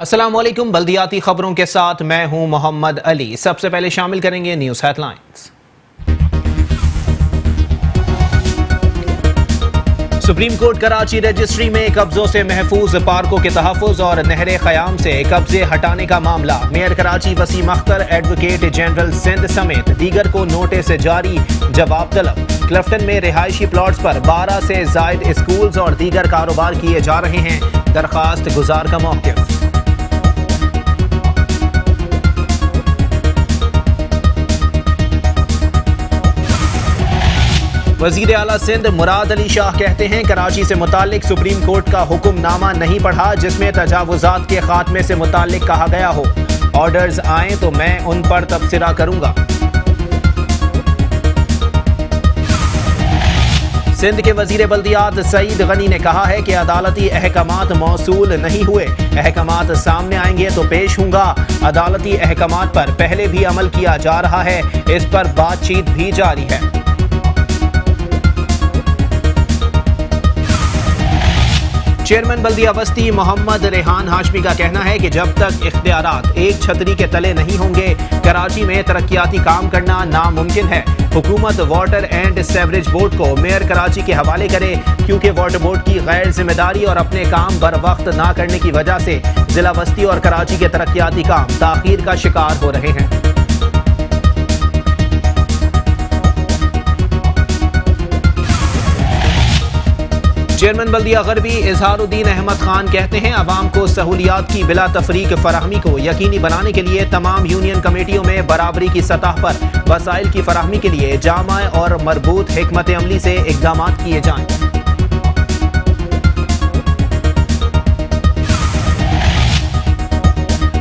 अस्सलामुअलैकुम। बल्दियाती खबरों के साथ मैं हूं मोहम्मद अली। सबसे पहले शामिल करेंगे news headlines. Supreme court Karachi registry में कब्जों से महफूज पार्कों के तहफ़्फ़ुज़ और नहर क़याम से कब्जे हटाने का मामला। Mayor Karachi Wasim Akhtar, advocate general Sindh समेत दीगर को नोटिस जारी, जवाब तलब। क्लिफ्टन में रिहायशी प्लॉट्स पर 12 से ज़ायद स्कूल्स और दीगर कारोबार किए जा रहे हैं, दरख्वास्त गुजार का मौक़िफ़। वज़ीर आला सिंध मुराद अली शाह कहते हैं, कराची से मुताल्लिक सुप्रीम कोर्ट का हुक्मनामा नहीं पढ़ा जिसमें तजावुज़ात के खात्मे से मुताल्लिक कहा गया हो। ऑर्डर्स आए तो मैं उन पर तबसरा करूंगा। सिंध के वज़ीर बल्दियात सईद गनी ने कहा है कि अदालती अहकामात मौसूल नहीं हुए, अहकामात सामने आएंगे तो पेश होंगा। अदालती अहकामात पर पहले भी अमल किया जा रहा है, इस पर बातचीत भी जारी है। चेयरमैन बल्दिया बस्ती मोहम्मद रेहान हाशमी का कहना है कि जब तक इख्तियारात एक छतरी के तले नहीं होंगे, कराची में तरक्याती काम करना नामुमकिन है। हुकूमत वाटर एंड सेवरेज बोर्ड को मेयर कराची के हवाले करे, क्योंकि वाटर बोर्ड की गैर जिम्मेदारी और अपने काम बर वक्त ना करने की वजह से जिला बस्ती और कराची के तरक्याती काम ताखीर का शिकार हो रहे हैं। चेयरमैन बल्दिया गरबी इजहारुद्दीन अहमद खान कहते हैं, अवाम को सहूलियात की बिला तफरीक फराहमी को यकीनी बनाने के लिए तमाम यूनियन कमेटियों में बराबरी की सतह पर वसाइल की फराहमी के लिए जामा और मरबूत हिकमत अमली से इक़दाम किए जाएं।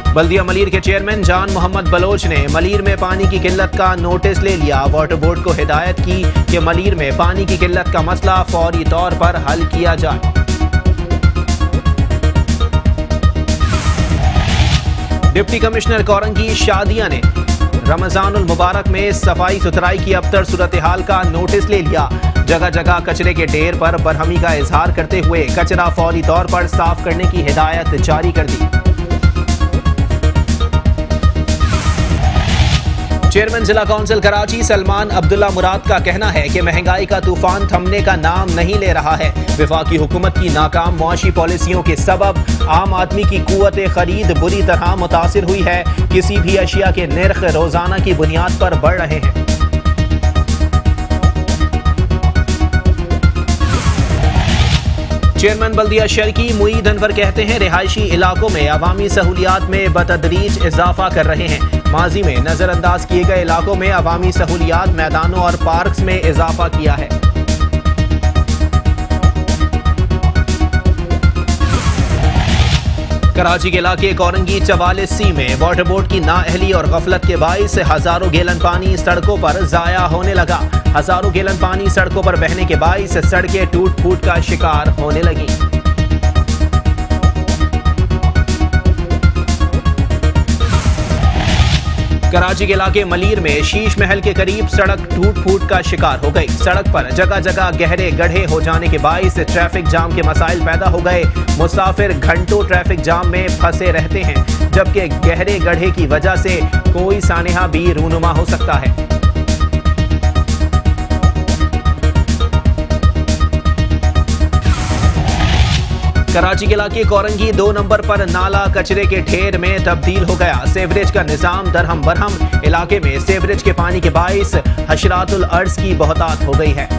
बल्दिया मलीर के चेयरमैन जान मोहम्मद बलोच ने मलीर में पानी की किल्लत का नोटिस ले लिया। वाटर बोर्ड को हिदायत की कि मलीर में पानी की किल्लत का मसला फौरी तौर पर हल किया जाए। डिप्टी कमिश्नर कोरंगी शादिया ने रमजानुल मुबारक में सफाई सुथराई की अबतर सूरत हाल का नोटिस ले लिया। जगह जगह कचरे के ढेर पर बरहमी का इजहार करते हुए कचरा फौरी तौर पर साफ करने की हिदायत जारी कर दी। चेयरमैन जिला काउंसिल कराची सलमान अब्दुल्ला मुराद का कहना है कि महंगाई का तूफान थमने का नाम नहीं ले रहा है। वफाकी हुकूमत की नाकाम मुआशी पॉलिसियों के सबब आम आदमी की कुव्वत खरीद बुरी तरह मुतासिर हुई है। किसी भी अशिया के निर्ख रोजाना की बुनियाद पर बढ़ रहे हैं। चेयरमैन बल्दिया शर्की मुईद अनवर कहते हैं, रिहायशी इलाकों में अवामी सहूलियात में बतदरीज इजाफा कर रहे हैं। माजी में नजरअंदाज किए गए इलाकों में अवामी सहूलियात, मैदानों और पार्क्स में इजाफा किया है। कराची के इलाके कोरंगी 44C में वाटर बोर्ड की नाअहली और गफलत के बाइस हजारों गैलन पानी सड़कों पर जाया होने लगा। हजारों गैलन पानी सड़कों पर बहने के बाइस सड़कें टूट फूट का शिकार होने लगी। कराची के इलाके मलीर में शीश महल के करीब सड़क टूट फूट का शिकार हो गई। सड़क पर जगह जगह गहरे गड्ढे हो जाने के बाइस ट्रैफिक जाम के मसाइल पैदा हो गए। मुसाफिर घंटों ट्रैफिक जाम में फंसे रहते हैं, जबकि गहरे गड्ढे की वजह से कोई सानेहा भी रूनुमा हो सकता है। कराची के इलाके कोरंगी 2 नंबर पर नाला कचरे के ढेर में तब्दील हो गया। सेवरेज का निजाम दरहम बरहम। इलाके में सेवरेज के पानी के बाइस हशरातुल अर्ज की बहुतात हो गई है।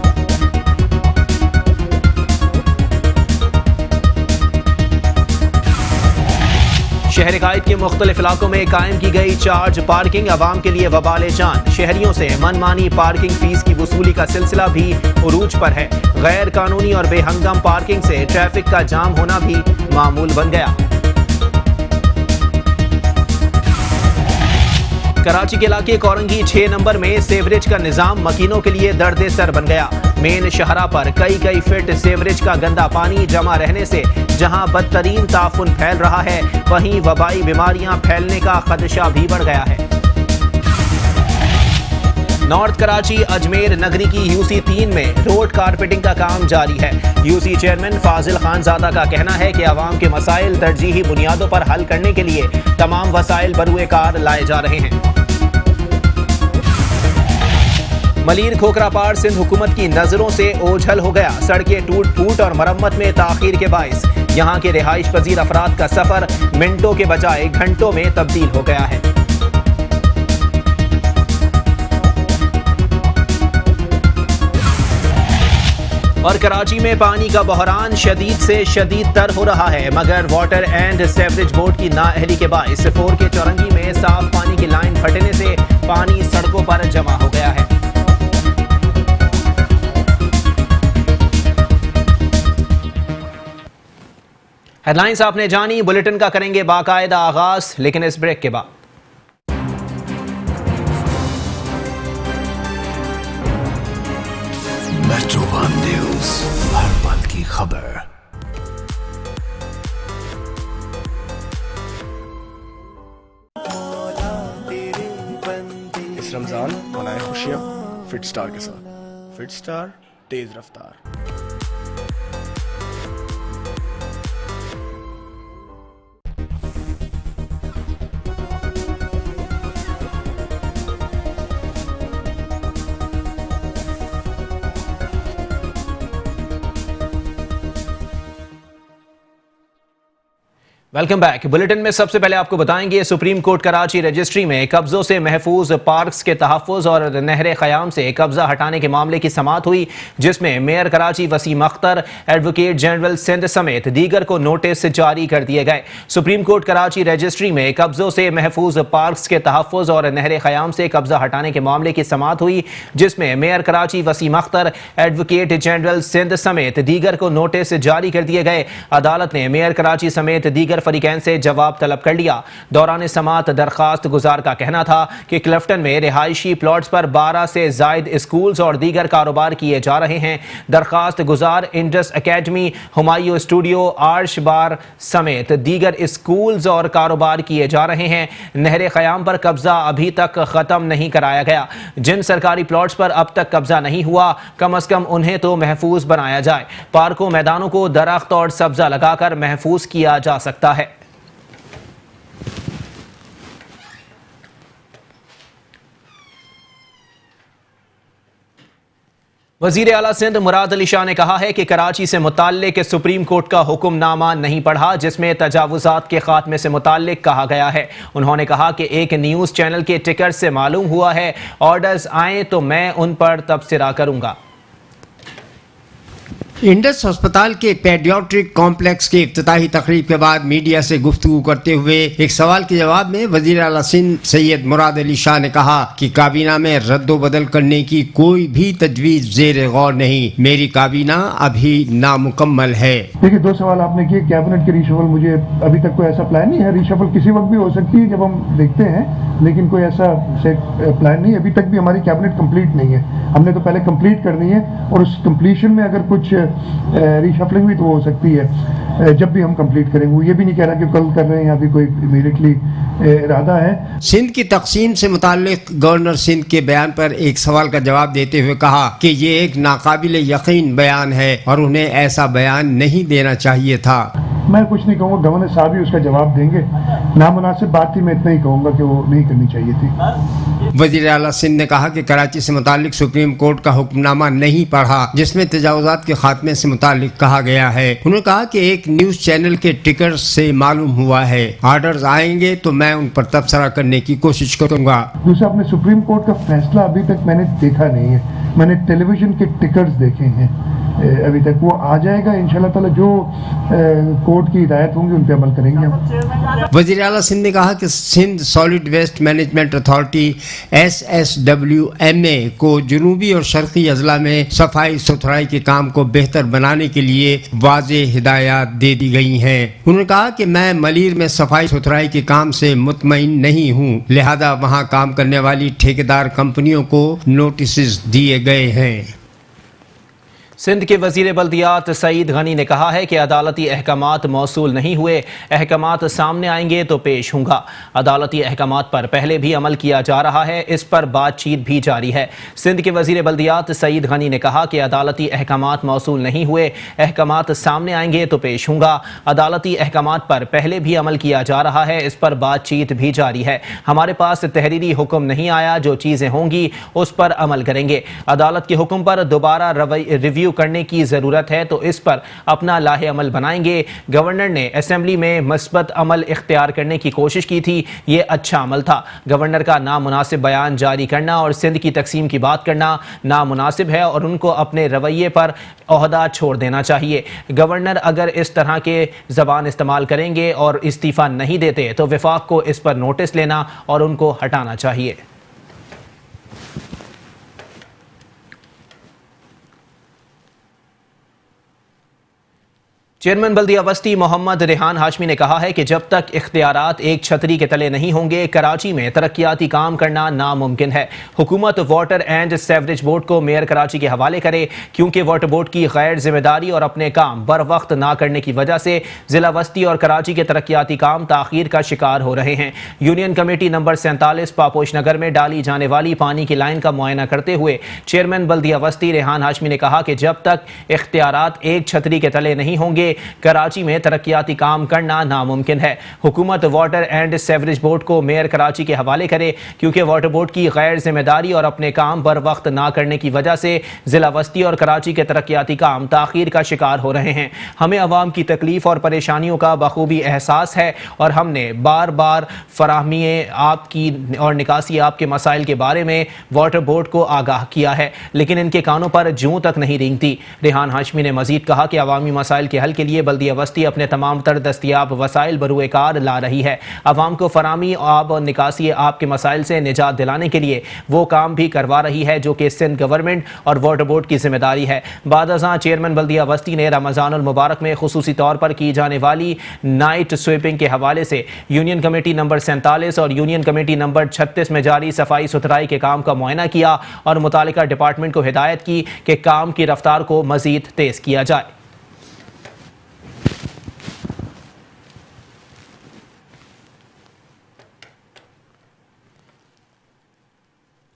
शहर कायद के मुख्तलिफ इलाकों में कायम की गई चार्ज पार्किंग अवाम के लिए वबाले जान। शहरियों से मनमानी पार्किंग फीस की वसूली का सिलसिला भी उरूज पर है। गैर कानूनी और बेहंगम पार्किंग से ट्रैफिक का जाम होना भी मामूल बन गया। कराची के इलाके कोरंगी 6 नंबर में सेवरेज का निजाम मकीनों के लिए दर्द सर बन गया। मेन शहरा पर कई फीट सेवरेज का गंदा पानी जमा रहने से जहां बदतरीन ताफुन फैल रहा है, वहीं वबाई बीमारियां फैलने का खदशा भी बढ़ गया है। नॉर्थ कराची अजमेर नगरी की यूसी 3 में रोड कारपेटिंग का काम जारी है। यूसी चेयरमैन फाजिल खानजादा का कहना है कि आवाम के मसाइल तरजीही बुनियादों पर हल करने के लिए तमाम वसाइल बरूए कार लाए जा रहे हैं। मलीर खोखरापाड़ सिंध हुकूमत की नजरों से ओझल हो गया। सड़कें टूट फूट और मरम्मत में ताखीर के बाइस यहाँ के रिहाइश पजीर अफराद का सफर मिनटों के बजाय घंटों में तब्दील हो गया है। और कराची में पानी का बहरान शदीद से शदीद तर हो रहा है, मगर वाटर एंड सेवरेज बोर्ड की नाअहली के बाइस 4 के चौरंगी में साफ पानी की लाइन फटने से पानी सड़कों पर जमा हो गया है। हेडलाइंस आपने जानी, बुलेटिन का करेंगे बाकायदा आगाज, लेकिन इस ब्रेक के बाद। मेट्रो वन न्यूज़, हर पल की खबर। इस रमजान मनाए खुशियां फिट स्टार के साथ। फिट स्टार, तेज रफ्तार। Welcome back. बुलेटिन में सबसे पहले आपको बताएंगे सुप्रीम कोर्ट कराची रजिस्ट्री में कब्जों से महफूज पार्क्स के तहफ़्फ़ुज़ और नहर ख़याम से कब्जा हटाने के मामले की समाअत हुई, जिसमें mayor Karachi Wasim Akhtar, advocate general Sindh समेत दीगर को नोटिस जारी कर दिए गए। सुप्रीम कोर्ट कराची रजिस्ट्री में कब्जों से महफूज पार्क्स के तहफ़्फ़ुज़ और नहर ख़याम से कब्जा हटाने के मामले की समाअत हुई, जिसमें mayor Karachi Wasim Akhtar, advocate general Sindh समेत दीगर को नोटिस जारी कर दिए गए। अदालत ने मेयर कराची समेत दीगर फरीकैन से जवाब तलब कर लिया। दौरान समाअत दरखास्त गुजार का कहना था कि क्लिफ्टन में रिहायशी प्लॉट्स पर 12 से जायद स्कूल्स और दीगर कारोबार किए जा रहे हैं। दरखास्त गुजार Indus academy, Humayun studio, Aarsh बार समेत दीगर स्कूल्स और कारोबार किए जा रहे हैं। नहर ख़याम पर कब्जा अभी तक ख़त्म नहीं कराया गया। जिन सरकारी प्लॉट्स पर अब तक कब्जा नहीं हुआ, कम अज कम उन्हें तो महफूज बनाया जाए। पार्कों मैदानों को दरख्त और सब्जा लगाकर महफूज किया जा सकता है। वज़ीर आला सिंध मुराद अली शाह ने कहा है कि कराची से मुताल्लिक सुप्रीम कोर्ट का हुक्मनामा नहीं पढ़ा, जिसमें तजावुज़ात के खात्मे से मुताल्लिक कहा गया है। उन्होंने कहा कि एक न्यूज़ चैनल के टिकर से मालूम हुआ है, ऑर्डर्स आए तो मैं उन पर तबसरा करूंगा। इंडस अस्पताल के पेडियाट्रिक कॉम्प्लेक्स के इफ्तिताही तकरीब के बाद मीडिया से गुफ्तगू करते हुए एक सवाल के जवाब में वज़ीर आला सिंध सैयद मुराद अली शाह ने कहा कि काबीना में रद्दोबदल करने की कोई भी तजवीज़ ज़ेर गौर नहीं। मेरी काबीना अभी नामुकम्मल है। देखिए, 2 सवाल आपने किए। कैबिनेट के रिशफल, मुझे अभी तक कोई ऐसा प्लान नहीं है। रिशफल किसी वक्त भी हो सकती है जब हम देखते हैं, लेकिन कोई ऐसा प्लान नहीं। अभी तक भी हमारी कैबिनेट कंप्लीट नहीं है। हमने तो पहले कंप्लीट करनी है, और उस कंप्लीशन में अगर कुछ रिशफलिंग भी तो हो सकती है जब भी हम कंप्लीट करेंगे। वो ये भी नहीं कह रहा कि कल कर रहे हैं या फिर कोई इमीडिएटली इरादा है। सिंध की तकसीम से मुताल्लिक गवर्नर सिंध के बयान पर एक सवाल का जवाब देते हुए कहा कि ये एक नाकाबिल यकीन बयान है और उन्हें ऐसा बयान नहीं देना चाहिए था। मैं कुछ नहीं कहूँगा, गवर्नर साहब ही उसका जवाब देंगे। नामुनासिब बात थी, मैं इतना ही कहूँगा कि वो नहीं करनी चाहिए थी। वज़ीर आला सिंध ने कहा कि कराची से मुताल्लिक सुप्रीम कोर्ट का हुक्मनामा नहीं पढ़ा, जिसमें तजावुज़ात के खात्मे से मुताल्लिक कहा गया है। उन्होंने कहा कि एक न्यूज़ चैनल के टिकर से मालूम हुआ है, ऑर्डर्स आएंगे तो मैं उन पर तबसरा करने की कोशिश करूँगा। दूसरा, अपने सुप्रीम कोर्ट का फैसला अभी तक मैंने देखा नहीं है। मैंने टेलीविजन के टिकर्स देखे हैं अभी तक। वो आ जाएगा इंशाल्लाह ताला, जो कोर्ट की हिदायत होंगी उन पे अमल करेंगे हम। वज़ीर आला सिंध ने कहा कि Sindh solid waste management authority SSWMA को जनूबी और शर्की अजला में सफाई सुथराई के काम को बेहतर बनाने के लिए वाज़े हिदायत दे दी गई हैं। उन्होंने कहा कि मैं मलीर में सफाई सुथराई के काम से मुतमईन नहीं हूँ, लिहाजा वहाँ काम करने वाली ठेकेदार कंपनियों को नोटिस दिए गए हैं। सिंध के वजीर बल्दियात सईद गनी ने कहा है कि अदालती अहकामात मौसूल नहीं हुए, अहकामात सामने आएंगे तो पेश होंगे। अदालती अहकामात पर पहले भी अमल किया जा रहा है, इस पर बातचीत भी जारी है। सिंध के वजीर बल्दियात सईद गनी ने कहा कि अदालती अहकामात मौसूल नहीं हुए, अहकामात सामने आएंगे तो पेश होंगे। अदालती अहकामात पर पहले भी अमल किया जा रहा है, इस पर बातचीत भी जारी है। हमारे पास तहरीरी हुक्म नहीं आया, जो चीज़ें होंगी उस पर अमल करेंगे। अदालत के हुक्म पर दोबारा रिव्यू करने की जरूरत है तो इस पर अपना लाहे अमल बनाएंगे। गवर्नर ने असेंबली में मस्बत अमल इख्तियार करने की कोशिश की थी, ये अच्छा अमल था। गवर्नर का नामुनासिब बयान जारी करना और सिंध की तकसीम की बात करना नामुनासिब है और उनको अपने रवैये पर ओहदा छोड़ देना चाहिए। गवर्नर अगर इस तरह के जबान इस्तेमाल करेंगे और इस्तीफा नहीं देते तो विफाक को इस पर नोटिस लेना और उनको हटाना चाहिए। चेयरमैन बल्दिया बस्ती मोहम्मद रेहान हाशमी ने कहा है कि जब तक इख्तियारात एक छतरी के तले नहीं होंगे, कराची में तरक्याती काम करना नामुमकिन है। हुकूमत वाटर एंड सेवरेज बोर्ड को मेयर कराची के हवाले करे, क्योंकि वाटर बोर्ड की गैर जिम्मेदारी और अपने काम बर वक्त ना करने की वजह से जिला बस्ती और कराची के तरक्याती काम ताखीर का शिकार हो रहे हैं। यूनियन कमेटी नंबर 47 पापोश नगर में डाली जाने वाली पानी की लाइन का मुआयना करते हुए चेयरमैन बल्दिया बस्ती रेहान हाशमी ने कहा कि जब तक इख्तियारात एक छतरी के तले नहीं होंगे, कराची में तरक्याती काम करना नामुमकिन है। हुकूमत वाटर एंड सेवरेज बोर्ड को मेयर कराची के हवाले करे, क्योंकि वाटर बोर्ड की गैर जिम्मेदारी और अपने काम बर वक्त ना करने की वजह से जिला बस्ती और कराची के तरक्याती काम ताखीर का शिकार हो रहे हैं। हमें अवाम की तकलीफ और परेशानियों का बखूबी एहसास है और हमने बार बार फराहमी आपकी और निकासी आपके मसाइल के बारे में वाटर बोर्ड को आगाह किया है, लेकिन इनके कानों पर जूं तक नहीं रेंगती। रेहान हाशमी ने मजीद कहा कि अवामी मसाइल के हल के लिए बल्दिया बस्ती अपने तमाम तर दस्तियाब वसाइल बरूए कार ला रही है। अवाम को फरामी आब और निकासी आपके मसाइल से निजात दिलाने के लिए वो काम भी करवा रही है जो कि सिंध गवर्नमेंट और वाटर बोर्ड की जिम्मेदारी है। बादशाह चेयरमैन बल्दिया बस्ती ने रमज़ानुल मुबारक में खुसूसी तौर पर की जाने वाली नाइट स्वीपिंग के हवाले से यूनियन कमेटी नंबर 47 और यूनियन कमेटी नंबर 36 में जारी सफाई सुथराई के काम का मुआयना किया और मुतालिका डिपार्टमेंट को हिदायत की कि काम की रफ्तार को मजीद तेज किया जाए।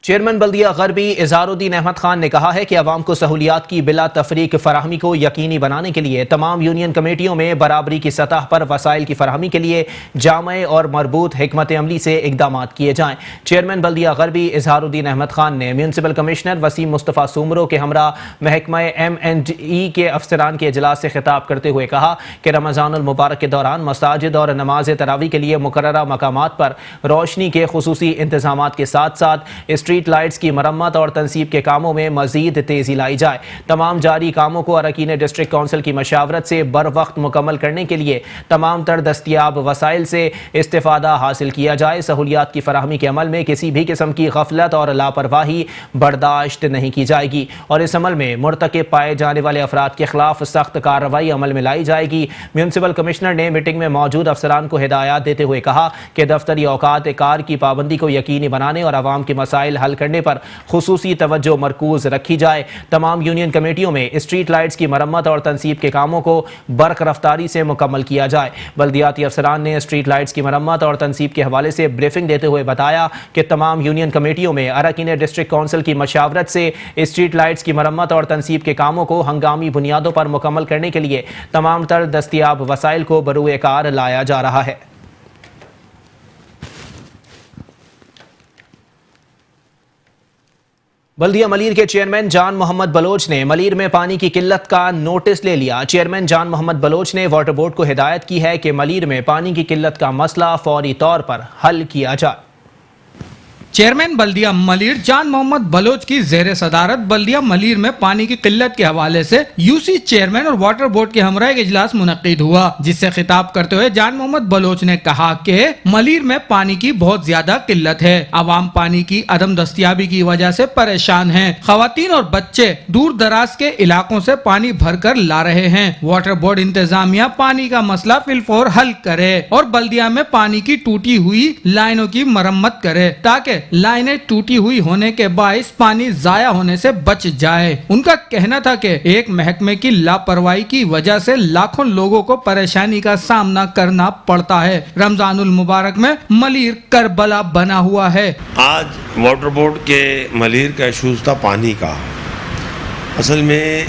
चेयरमैन बल्दिया गरबी इज़हारुद्दीन अहमद खान ने कहा है कि अवाम को सहूलियात की बिला तफरीक फराहमी को यकीनी बनाने के लिए तमाम यूनियन कमेटियों में बराबरी की सतह पर वसाइल की फराहमी के लिए जामे और मरबूत हिकमत अमली से इकदाम किए जाएँ। चेयरमैन बल्दिया गरबी इज़हारुद्दीन अहमद खान ने म्यूनसिपल कमिश्नर वसीम मुस्तफ़ा सुमरो के हमरा महकमा M&E के अफसरान के इजलास से खिताब करते हुए कहा कि रमज़ानुल मुबारक के दौरान मसाजिद और नमाज तरावी के लिए मुकर्ररा मकामात पर रोशनी के खुसूसी इंतजाम के साथ साथ स्ट्रीट लाइट्स की मरम्मत और तनसीब के कामों में मजीद तेजी लाई जाए। तमाम जारी कामों को अरकीन डिस्ट्रिक्ट काउंसिल की मशावरत से बर वक्त मुकम्मल करने के लिए तमाम तर दस्तियाब वसाइल से इस्तेफादा हासिल किया जाए। सहूलियात की फराहमी के अमल में किसी भी किस्म की गफलत और लापरवाही बर्दाश्त नहीं की जाएगी और इस अमल में मुर्तकिब पाए जाने वाले अफराद के खिलाफ सख्त कार्रवाई अमल में लाई जाएगी। म्यूनसिपल कमिश्नर ने मीटिंग में मौजूद अफसरान को हिदायत देते हुए कहा कि दफ्तरी औकात कार की पाबंदी को यकीनी बनाने और आवाम के मसाइल हल करने पर खुसूसी तवज्जो मरकूज रखी जाए। तमाम यूनियन कमेटियों में स्ट्रीट लाइट्स की मरम्मत और तनसीब के कामों को बरक रफ्तारी से मुकम्मल किया जाए। बल्दियाती अफसरान ने स्ट्रीट लाइट्स की मरम्मत और तनसीब के हवाले से ब्रीफिंग देते हुए बताया कि तमाम यूनियन कमेटियों में अरकीन डिस्ट्रिक्ट काउंसिल की मशावरत से स्ट्रीट लाइट्स की मरम्मत और तनसीब के कामों को हंगामी बुनियादों पर मुकम्मल करने के लिए तमाम तर दस्तियाब वसाइल को बरूए कार लाया जा रहा है। बल्दिया मलीर के चेयरमैन जान मोहम्मद बलोच ने मलीर में पानी की किल्लत का नोटिस ले लिया। चेयरमैन जान मोहम्मद बलोच ने वाटर बोर्ड को हिदायत की है कि मलीर में पानी की किल्लत का मसला फौरी तौर पर हल किया जाए। चेयरमैन बल्दिया मलीर जान मोहम्मद बलोच की जेर सदारत बल्दिया मलीर में पानी की किल्लत के हवाले से यूसी चेयरमैन और वाटर बोर्ड के हमरा एक इजलास मुनक्किद हुआ, जिससे खिताब करते हुए जान मोहम्मद बलोच ने कहा कि मलीर में पानी की बहुत ज्यादा किल्लत है। आवाम पानी की अदम दस्तियाबी की वजह से परेशान है। खवातीन और बच्चे दूर दराज के इलाकों से पानी भर कर ला रहे हैं। वाटर बोर्ड इंतजामिया पानी का मसला फिलफौर हल करे और बल्दिया में पानी की टूटी हुई लाइनों की मरम्मत करे ताकि लाइनें टूटी हुई होने के बायस पानी जाया होने से बच जाए। उनका कहना था कि एक महकमे की लापरवाही की वजह से लाखों लोगों को परेशानी का सामना करना पड़ता है। रमजानुल मुबारक में मलीर करबला बना हुआ है। आज वाटर बोर्ड के मलीर का इशूज़ था पानी का। असल में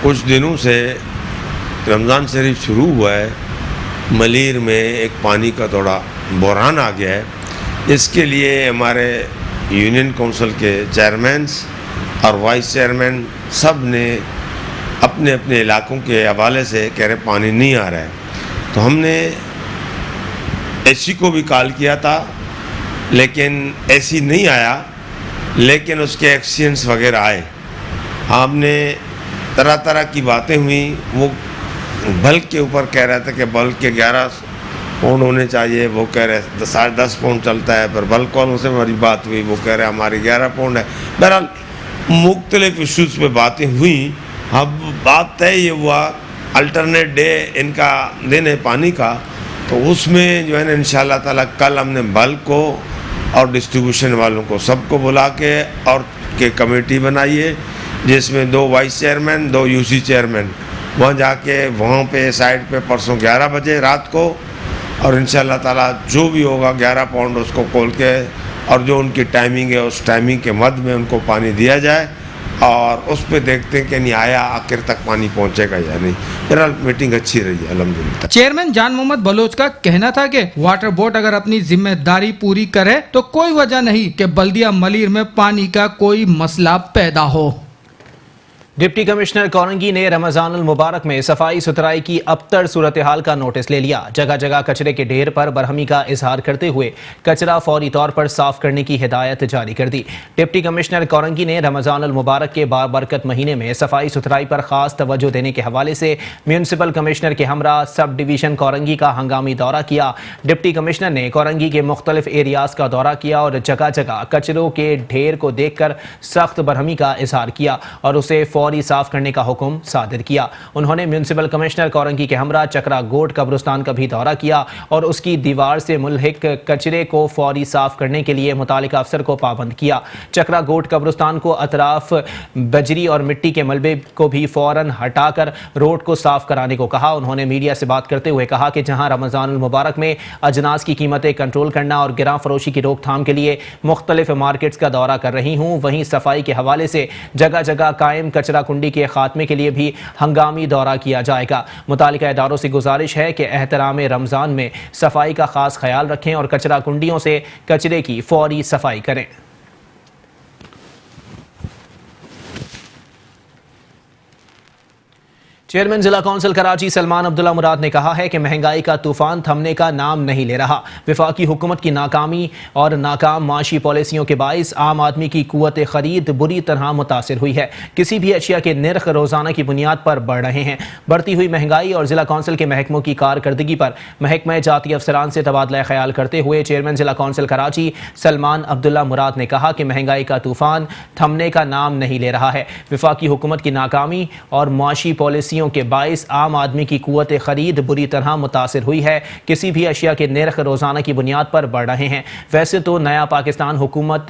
कुछ दिनों से रमज़ान शरीफ शुरू हुआ है, मलीर में एक पानी का थोड़ा बहरान आ गया है। इसके लिए हमारे यूनियन काउंसिल के चेयरमैन्स और वाइस चेयरमैन सब ने अपने अपने इलाकों के हवाले से कह रहे पानी नहीं आ रहा है। तो हमने एसी को भी कॉल किया था, लेकिन एसी नहीं आया, लेकिन उसके एक्सीडेंट्स वगैरह आए। हमने तरह तरह की बातें हुई। वो बल्ब के ऊपर कह रहा था कि बल्ब के 11 पाउंड होने चाहिए, वो कह रहे 10.5 पाउंड चलता है। पर बल्ब वालों से हमारी बात हुई, वो कह रहे हमारी 11 पाउंड है। बहरहाल मुख्तलिफ इशूज़ पे बातें हुई। अब बात तय ये हुआ अल्टरनेट डे इनका दिन है पानी का, तो उसमें जो है ना इंशाल्लाह ताला कल हमने बल्ब को और डिस्ट्रीब्यूशन वालों को सबको बुला के और के कमेटी बनाई है, जिसमें 2 वाइस चेयरमैन 2 यूसी चेयरमैन वहाँ जाके वहाँ पे साइड पे परसों 11 बजे रात को, और इंशाल्लाह ताला जो भी होगा 11 पाउंड उसको खोल के और जो उनकी टाइमिंग है उस टाइमिंग के मध्य में उनको पानी दिया जाए, और उस पर देखते हैं कि नहीं आया आखिर तक पानी पहुंचेगा या नहीं। बहरहाल मीटिंग अच्छी रही है अल्हम्दुलिल्लाह। चेयरमैन जान मोहम्मद बलोच का कहना था कि वाटर बोर्ड अगर अपनी जिम्मेदारी पूरी करे तो कोई वजह नहीं कि बल्दिया मलीर में पानी का कोई मसला पैदा हो। डिप्टी कमिश्नर कोरंगी ने रमजानुल मुबारक में सफाई सुथराई की अबतर सूरत हाल का नोटिस ले लिया। जगह जगह कचरे के ढेर पर बरहमी का इजहार करते हुए कचरा फौरी तौर पर साफ करने की हिदायत जारी कर दी। डिप्टी कमिश्नर कोरंगी ने रमजानुल मुबारक के बाबरकत महीने में सफाई सुथराई पर खास तवज्जो देने के हवाले से म्यूनसिपल कमिश्नर के हमरा सब डिवीजन कोरंगी का हंगामी दौरा किया। डिप्टी कमिश्नर ने कोरंगी के मुख्तलिफ एरियाज का दौरा किया और जगह जगह कचरों के ढेर को देख कर सख्त बरहमी का इजहार किया और उसे फौरी साफ करने का हुक्म सादिर किया। उन्होंने म्यूनसिपल कमिश्नर कोरंगी के हमरा चक्रा गोट कब्रिस्तान का भी दौरा किया और उसकी दीवार से मुल्हिक कचरे को फौरी साफ करने के लिए मुतालिका अफसर को पाबंद किया। चक्रा गोट कब्रिस्तान को अतराफ बजरी और मिट्टी के मलबे को भी फौरन हटाकर रोड को साफ कराने को कहा। उन्होंने मीडिया से बात करते हुए कहा कि जहां रमजानुल मुबारक में अजनास की कीमतें कंट्रोल करना और गिरां फरोशी की रोकथाम के लिए मुख्तलिफ मार्केट्स का दौरा कर रही हूं, वहीं सफाई के हवाले से जगह जगह कायम कचरा कुंडी के खात्मे के लिए भी हंगामी दौरा किया जाएगा। मुतालिका इदारों से गुजारिश है कि एहतराम रमजान में सफाई का खास ख्याल रखें और कचरा कुंडियों से कचरे की फौरी सफाई करें। चेयरमैन जिला कौंसिल कराची सलमान अब्दुल्ला मुराद ने कहा है कि महंगाई का तूफान थमने का नाम नहीं ले रहा। वफाकी हुकूमत की नाकामी और नाकाम माशी पॉलिसियों के बाइस आम आदमी की कुव्वत खरीद बुरी तरह मुतासिर हुई है। किसी भी अशिया के निर्ख रोजाना की बुनियाद पर बढ़ रहे हैं। बढ़ती हुई महंगाई और जिला कौंसिल के महकमों की कारकर्दगी पर महकमा जाती अफसरान से तबादला ख्याल करते हुए चेयरमैन जिला कौंसिल कराची सलमान अब्दुल्ला मुराद ने कहा कि महंगाई का तूफान थमने का नाम नहीं ले रहा है। वफाकी हुकूमत की नाकामी और माशी पॉलिसियों के बाइस आम आदमी की कुव्वत खरीद बुरी तरह मुतासिर हुई है। किसी भी अशिया के निर्ख रोजाना की बुनियाद पर बढ़ रहे हैं। वैसे तो नया पाकिस्तान हुकूमत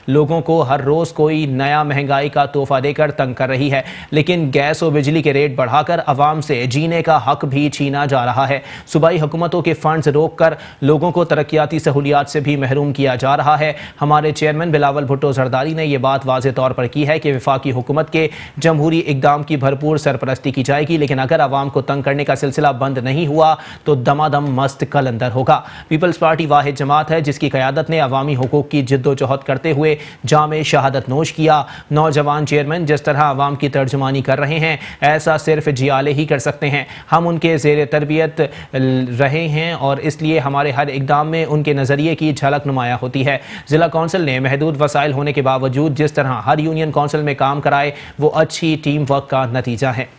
लोगों को हर रोज कोई नया महंगाई का तोहफा देकर तंग कर रही है, लेकिन गैस और बिजली के रेट बढ़ाकर अवाम से जीने का हक भी छीना जा रहा है। सूबाई हुकूमतों के फंड्स रोक कर लोगों को तरक्याती सहूलियात से भी महरूम किया जा रहा है। हमारे चेयरमैन बिलावल भुट्टो जरदारी ने यह बात वाज़ेह तौर पर की है कि वफाकी हुकूमत के जमहूरी इकदाम की भरपूर सरपरस्ती की जाएगी, लेकिन अगर आवाम को तंग करने का सिलसिला बंद नहीं हुआ तो दमादम मस्त कलंदर होगा। पीपल्स पार्टी वाहिद जमात है जिसकी क़यादत ने अवामी हुकूक की जिद्दोजहद करते हुए जामे शहादत नोश किया। नौजवान चेयरमैन जिस तरह आवाम की तर्जुमानी कर रहे हैं, ऐसा सिर्फ जियाले ही कर सकते हैं। हम उनके ज़ेर तरबियत रहे हैं और इसलिए हमारे हर इकदाम में उनके नज़रिए की झलक नुमाया होती है। ज़िला कौंसिल ने महदूद वसाइल होने के बावजूद जिस तरह हर यूनियन कौंसिल में काम कराए, वो अच्छी टीम वर्क का नतीजा है।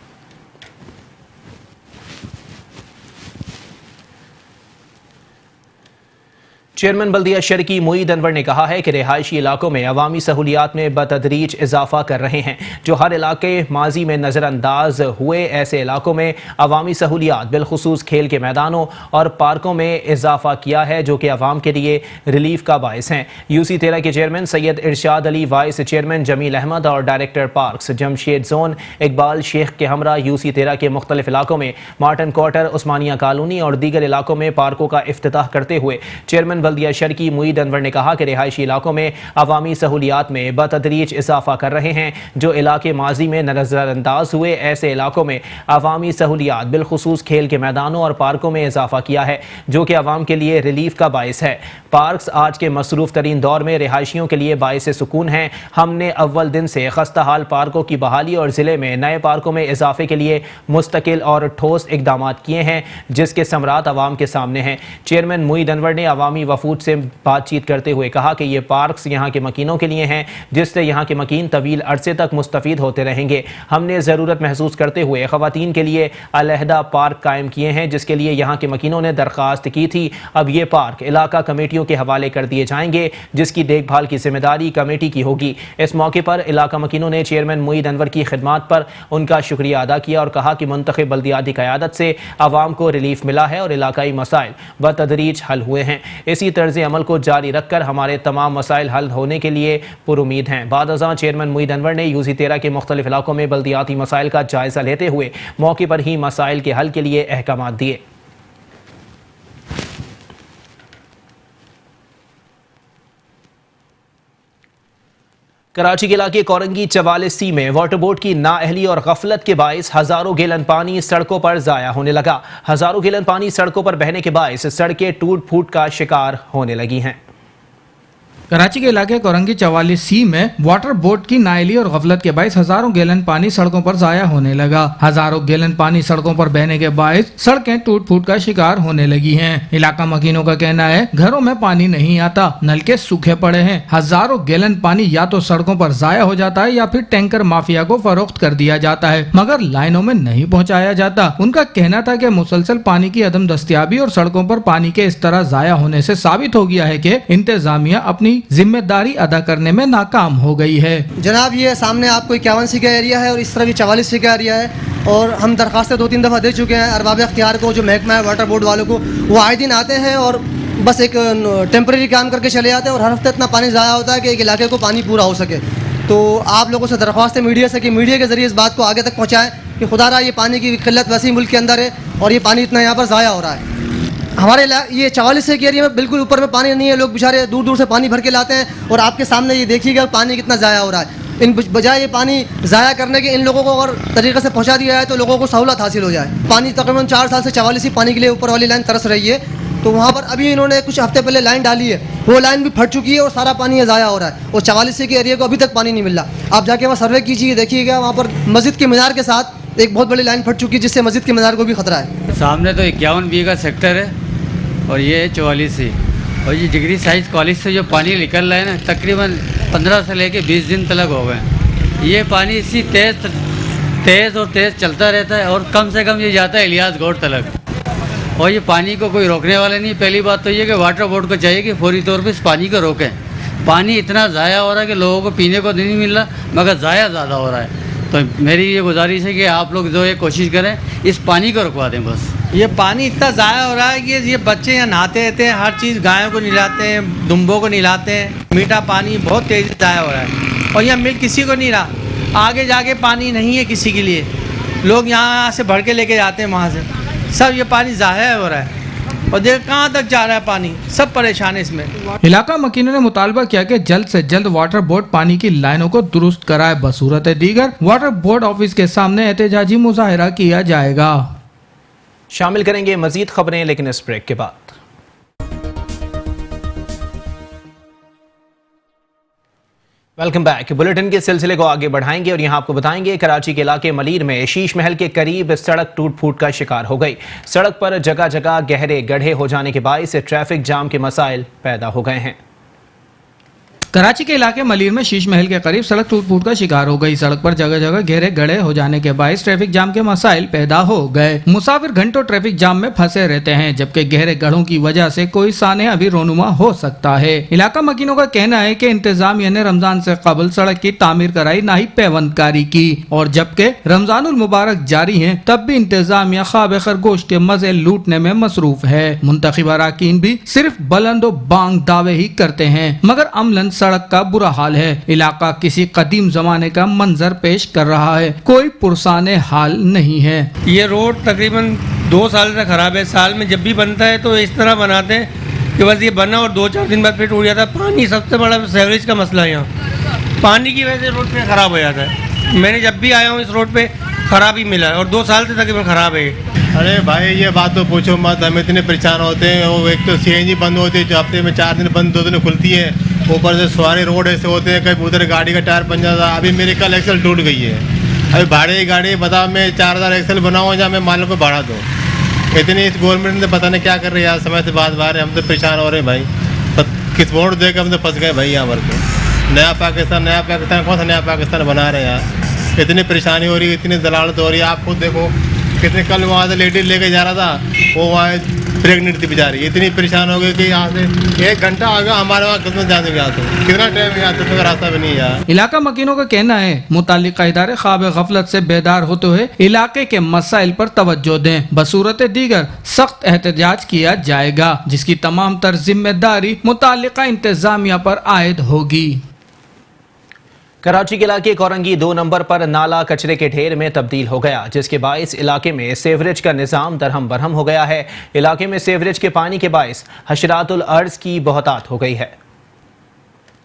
चेयरमैन बल्दिया शर्की मुईद अनवर ने कहा है कि रिहायशी इलाकों में अवामी सहूलियात में बतदरीज इजाफा कर रहे हैं। जो हर इलाके माजी में नज़रअंदाज हुए, ऐसे इलाकों में अवामी सहूलियात बिलखुसूस खेल के मैदानों और पार्कों में इजाफा किया है, जो कि अवाम के लिए रिलीफ का बायस हैं। UC13 के chairman Syed Irshad Ali, vice chairman Jameel Ahmed और director parks Jamshed zone Iqbal Sheikh के हमरा UC13 के मुख्तलिफ इलाकों में मार्टन क्वार्टर, उस्मानिया कॉलोनी और दीगर इलाकों में पार्कों का इफ्तिताह करते हुए चेयरमैन बल्दिया शर्की मुईद अनवर ने कहा कि रिहायशी इलाकों में अवामी सहूलियात में बतदरीज इजाफा कर रहे हैं। जो इलाके माजी में नज़रअंदाज हुए, ऐसे इलाकों में अवामी सहूलियात बिलखुसूस खेल के मैदानों और पार्कों में इजाफा किया है, जो कि अवाम के लिए रिलीफ का बायस है। पार्क्स आज के मसरूफ तरीन दौर में रिहायशियों के लिए बायस सुकून हैं। हमने अव्वल दिन से खस्ता हाल पार्कों की बहाली और ज़िले में नए पार्कों में इजाफे के लिए मुस्तकिल और ठोस इकदाम किए हैं, जिसके समरात अवाम के सामने हैं। चेयरमैन मुईद अनवर ने अवामी वफूद से बातचीत करते हुए कहा कि ये पार्क्स यहाँ के मकीनों के लिए हैं, जिससे यहाँ के मकीन तवील अरसे तक मुस्तफीद होते रहेंगे। हमने ज़रूरत महसूस करते हुए ख़वातीन के लिए अलहदा पार्क कायम किए हैं, जिसके लिए यहाँ के मकीनों ने दरख्वास्त की थी। अब ये पार्क इलाका कमेटियों के हवाले कर दिए जाएंगे, जिसकी देखभाल की जिम्मेदारी कमेटी की होगी। इस मौके पर इलाका मकीनों ने चेयरमैन मुईद अनवर की खिदमात पर उनका शुक्रिया अदा किया और कहा कि मुंतखब बल्दियाती क़यादत से आवाम को रिलीफ मिला है और इलाकाई मसाइल बतदरीज हल हुए हैं। इसी तर्ज अमल को जारी रखकर हमारे तमाम मसाइल हल होने के लिए पुरुमीद हैं। बाद अज़ां चेयरमैन मुईद अनवर ने UC13 के मुख्तलिफ इलाकों में बल्दियाती मसाइल का जायजा लेते हुए मौके पर ही मसाइल के हल के लिए अहकाम दिए। कराची के इलाके कोरंगी 44C में वाटर बोर्ड की नाअहली और गफलत के बायस हजारों गैलन पानी सड़कों पर जाया होने लगा। हजारों गैलन पानी सड़कों पर बहने के बायस सड़कें टूट फूट का शिकार होने लगी हैं। कराची के इलाके कोरंगी 44C में वाटर बोर्ड की नाइली और गफलत के बायस हजारों गैलन पानी सड़कों पर जाया होने लगा। हजारों गैलन पानी सड़कों पर बहने के बायस सड़कें टूट फूट का शिकार होने लगी हैं। इलाका मकीनों का कहना है घरों में पानी नहीं आता, नलके सूखे पड़े हैं। हजारों गैलन पानी या तो सड़कों पर जाया हो जाता है या फिर टैंकर माफिया को फरोख्त कर दिया जाता है, मगर लाइनों में नहीं पहुँचाया जाता। उनका कहना था कि मुसलसल पानी की अदम दस्तियाबी और सड़कों पर पानी के इस तरह जाया होने से साबित हो गया है कि इंतजामिया अपनी जिम्मेदारी अदा करने में नाकाम हो गई है। जनाब, ये सामने आपको 51C का एरिया है और इस तरफ भी 44C का एरिया है और हम दरखास्तें 2-3 दफ़ा दे चुके हैं अरबाब अख्तियार को, जो महकमा है वाटर बोर्ड वालों को। वो आए दिन आते हैं और बस एक टेम्परेरी काम करके चले जाते हैं और हर हफ्ते इतना पानी ज़ाया होता है कि एक इलाके को पानी पूरा हो सके। तो आप लोगों से दरख्वास्त है मीडिया से कि मीडिया के ज़रिए इस बात को आगे तक पहुँचाएँ कि खुदारा ये पानी की किल्लत वैसे ही मुल्क के अंदर है और ये पानी इतना यहाँ पर ज़ाया हो रहा है। हमारे ये 44C के एरिया में बिल्कुल ऊपर में पानी नहीं है, लोग बेचारे दूर दूर से पानी भर के लाते हैं और आपके सामने ये देखिएगा पानी कितना ज़ाया हो रहा है। इन बजाय ये पानी ज़ाया करने के इन लोगों को अगर तरीके से पहुंचा दिया जाए तो लोगों को सहूलत हासिल हो जाए। पानी तकरीबन 4 साल से 44C पानी के लिए ऊपर वाली लाइन तरस रही है, तो वहाँ पर अभी इन्होंने कुछ हफ्ते पहले लाइन डाली है, वो लाइन भी फट चुकी है और सारा पानी ज़ाया हो रहा है और 44C के एरिया को अभी तक पानी नहीं मिल रहा। आप जाके वहाँ सर्वे कीजिए, देखिएगा वहाँ पर मस्जिद के मीनार के साथ एक बहुत बड़ी लाइन फट चुकी है, जिससे मस्जिद के मीनार को भी खतरा है। सामने तो 51B का सेक्टर है और ये 44C और ये डिग्री साइज कॉलेज से जो पानी निकल रहा है ना, तकरीबन 15 से लेके 20 दिन तक हो गए। ये पानी इसी तेज़ चलता रहता है और कम से कम ये जाता है इलियास गोड़ तक और ये पानी को कोई रोकने वाला नहीं। पहली बात तो ये कि वाटर बोर्ड को चाहिए कि फौरी तौर पर इस पानी को रोकें। पानी इतना ज़ाया हो रहा है कि लोगों को पीने को नहीं मिल रहा, मगर ज़ाया ज़्यादा हो रहा है। तो मेरी ये गुजारिश है कि आप लोग जो ये कोशिश करें इस पानी को रुकवा दें। बस ये पानी इतना ज़ाया हो रहा है कि ये बच्चे यहाँ नहाते रहते हैं, हर चीज़ गायों को नहलाते हैं, दुम्बों को नहलाते हैं। मीठा पानी बहुत तेज़ी ज़ाया हो रहा है और यहाँ मिल किसी को नहीं रहा। आगे जाके पानी नहीं है किसी के लिए, लोग यहाँ से भर के लेके जाते हैं वहाँ से, सब ये पानी ज़ाया हो रहा है और देख कहाँ तक जा रहा है पानी, सब परेशान है इसमें। इलाका मकीनों ने मुतालबा किया कि जल्द से जल्द वाटर बोर्ड पानी की लाइनों को दुरुस्त कराए। बसूरत दीगर वाटर बोर्ड ऑफिस के सामने एहतजाजी मुजाहिरा किया जाएगा। शामिल करेंगे मजीद खबरें, लेकिन इस ब्रेक के बाद। Welcome back. बुलेटिन के सिलसिले को आगे बढ़ाएंगे और यहां आपको बताएंगे कराची के इलाके मलीर में शीश महल के करीब सड़क टूट फूट का शिकार हो गई। सड़क पर जगह जगह गहरे गड्ढे हो जाने के बायस ट्रैफिक जाम के मसाइल पैदा हो गए हैं। कराची के इलाके मलीर में शीश महल के करीब सड़क टूट फूट का शिकार हो गई। सड़क पर जगह जगह घेरे गड़े हो जाने के बायस ट्रैफिक जाम के मसाइल पैदा हो गए। मुसाफिर घंटों ट्रैफिक जाम में फंसे रहते हैं, जबकि गहरे गढ़ों की वजह से कोई सानिया भी रोनुमा हो सकता है। इलाका मकीनों का कहना है कि इंतजामिया ने रमजान से कबल सड़क की तामीर कराई, ना ही पैवंदकारी की, और जबकि रमजानुल मुबारक जारी है तब भी इंतजामिया ख्वाब खरगोश के मजे लूटने में मसरूफ है। मुंतखब अरकान भी सिर्फ बुलंदो बांग दावे ही करते हैं, मगर अमलन सड़क का बुरा हाल है। इलाका किसी कदीम जमाने का मंजर पेश कर रहा है, कोई पुरसाने हाल नहीं है। ये रोड तकरीबन 2 साल से खराब है। साल में जब भी बनता है तो इस तरह बनाते हैं कि बस ये बना और 2-4 दिन बाद फिर टूट जाता है। पानी सबसे बड़ा सीवरेज का मसला है यहाँ, पानी की वजह से रोड पे खराब हो जाता है। मैंने जब भी आया हूँ इस रोड पे खराब ही मिला है और 2 साल से तकरीबन खराब है। अरे भाई ये बात तो पूछो मत, हम इतने परेशान होते हैं। वो एक तो सीएनजी बंद होती है जो हफ्ते में 4 दिन बंद 2 दिन खुलती है, ऊपर से सारे रोड ऐसे होते हैं, कहीं उधर गाड़ी का टायर पंचर था। अभी मेरी कल एक्सल टूट गई है। अभी भाड़े की गाड़ी बता मैं 4000 एक्सल बनाऊँ जहाँ मैं मालों को भाड़ा दूँ। इतनी इस गवर्नमेंट ने पता नहीं क्या कर रही है यार, समय से बार हम तो परेशान हो रहे हैं भाई। किस वोट दे के हम तो फंस गए भाई यहाँ पर। तो नया पाकिस्तान कौन सा नया पाकिस्तान बना रहे हैं यार। इतनी परेशानी हो रही है, इतनी दलालत हो रही है। आप खुद देखो कितने, कल वहाँ से लेडीज लेके जा रहा था, वो वहाँ प्रेगनेंट थी बेचारी। इतनी परेशान हो गई कि यहाँ से 1 घंटा आ गया हमारे वहाँ, कितना जाने यहाँ से कितना टाइम यहाँ तक रास्ता भी नहीं है। इलाका मकीनों का कहना है मुतालिका इदारे ख्वाब गफलत से बेदार होते हुए इलाके के मसाइल पर तवज्जो दें, बसूरत दीगर सख्त एहतजाज किया जाएगा, जिसकी तमाम तर जिम्मेदारी मुतालिका इंतजामिया पर आयद होगी। कराची के इलाके कोरंगी 2 नंबर पर नाला कचरे के ढेर में तब्दील हो गया, जिसके बायस इलाके में सेवरेज का निज़ाम दरहम बरहम हो गया है। इलाके में सेवरेज के पानी के बायस हशरातुल अर्ज की बहुतात हो गई है।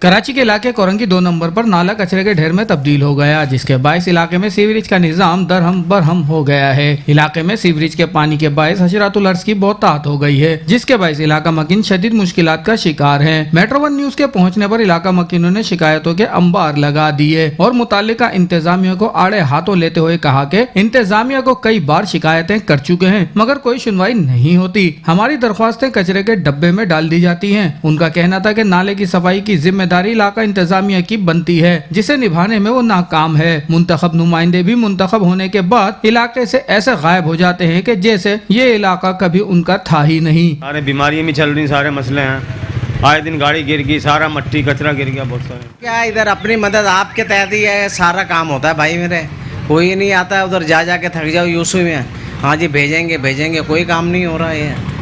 कराची के इलाके कोरंगी 2 नंबर पर नाला कचरे के ढेर में तब्दील हो गया, जिसके बायस इलाके में सीवरेज का निजाम दरहम बरहम हो गया है। इलाके में सीवरेज के पानी के बायस हशरातुल अर्ज की बहुतात हो गई है, जिसके बायस इलाका मकीन शदीद मुश्किलात का शिकार है। मेट्रो 1 न्यूज के पहुंचने पर इलाका मकीनों ने शिकायतों के अंबार लगा दिए और मुतालिका इंतजामिया को आड़े हाथों लेते हुए कहा कि इंतजामिया को कई बार शिकायतें कर चुके हैं, मगर कोई सुनवाई नहीं होती। हमारी दरख्वास्तें कचरे के डब्बे में डाल दी जाती हैं। उनका कहना था कि नाले की सफाई की जिम्मेदारी इलाका इंतजामिया की बनती है, जिसे निभाने में वो नाकाम है। मुंतखब नुमाइंदे भी मुंतखब होने के बाद इलाके से ऐसे गायब हो जाते हैं कि जैसे ये इलाका कभी उनका था ही नहीं। सारे बीमारियां भी चल रही, सारे मसले हैं। आए दिन गाड़ी गिर गई, सारा मट्टी कचरा गिर गया बहुत सारे। क्या इधर अपनी मदद आपके तहत ही है, सारा काम होता है भाई मेरे। कोई नहीं आता है उधर जा के थक जाओ यूसुफ में, हाँ जी भेजेंगे, कोई काम नहीं हो रहा है।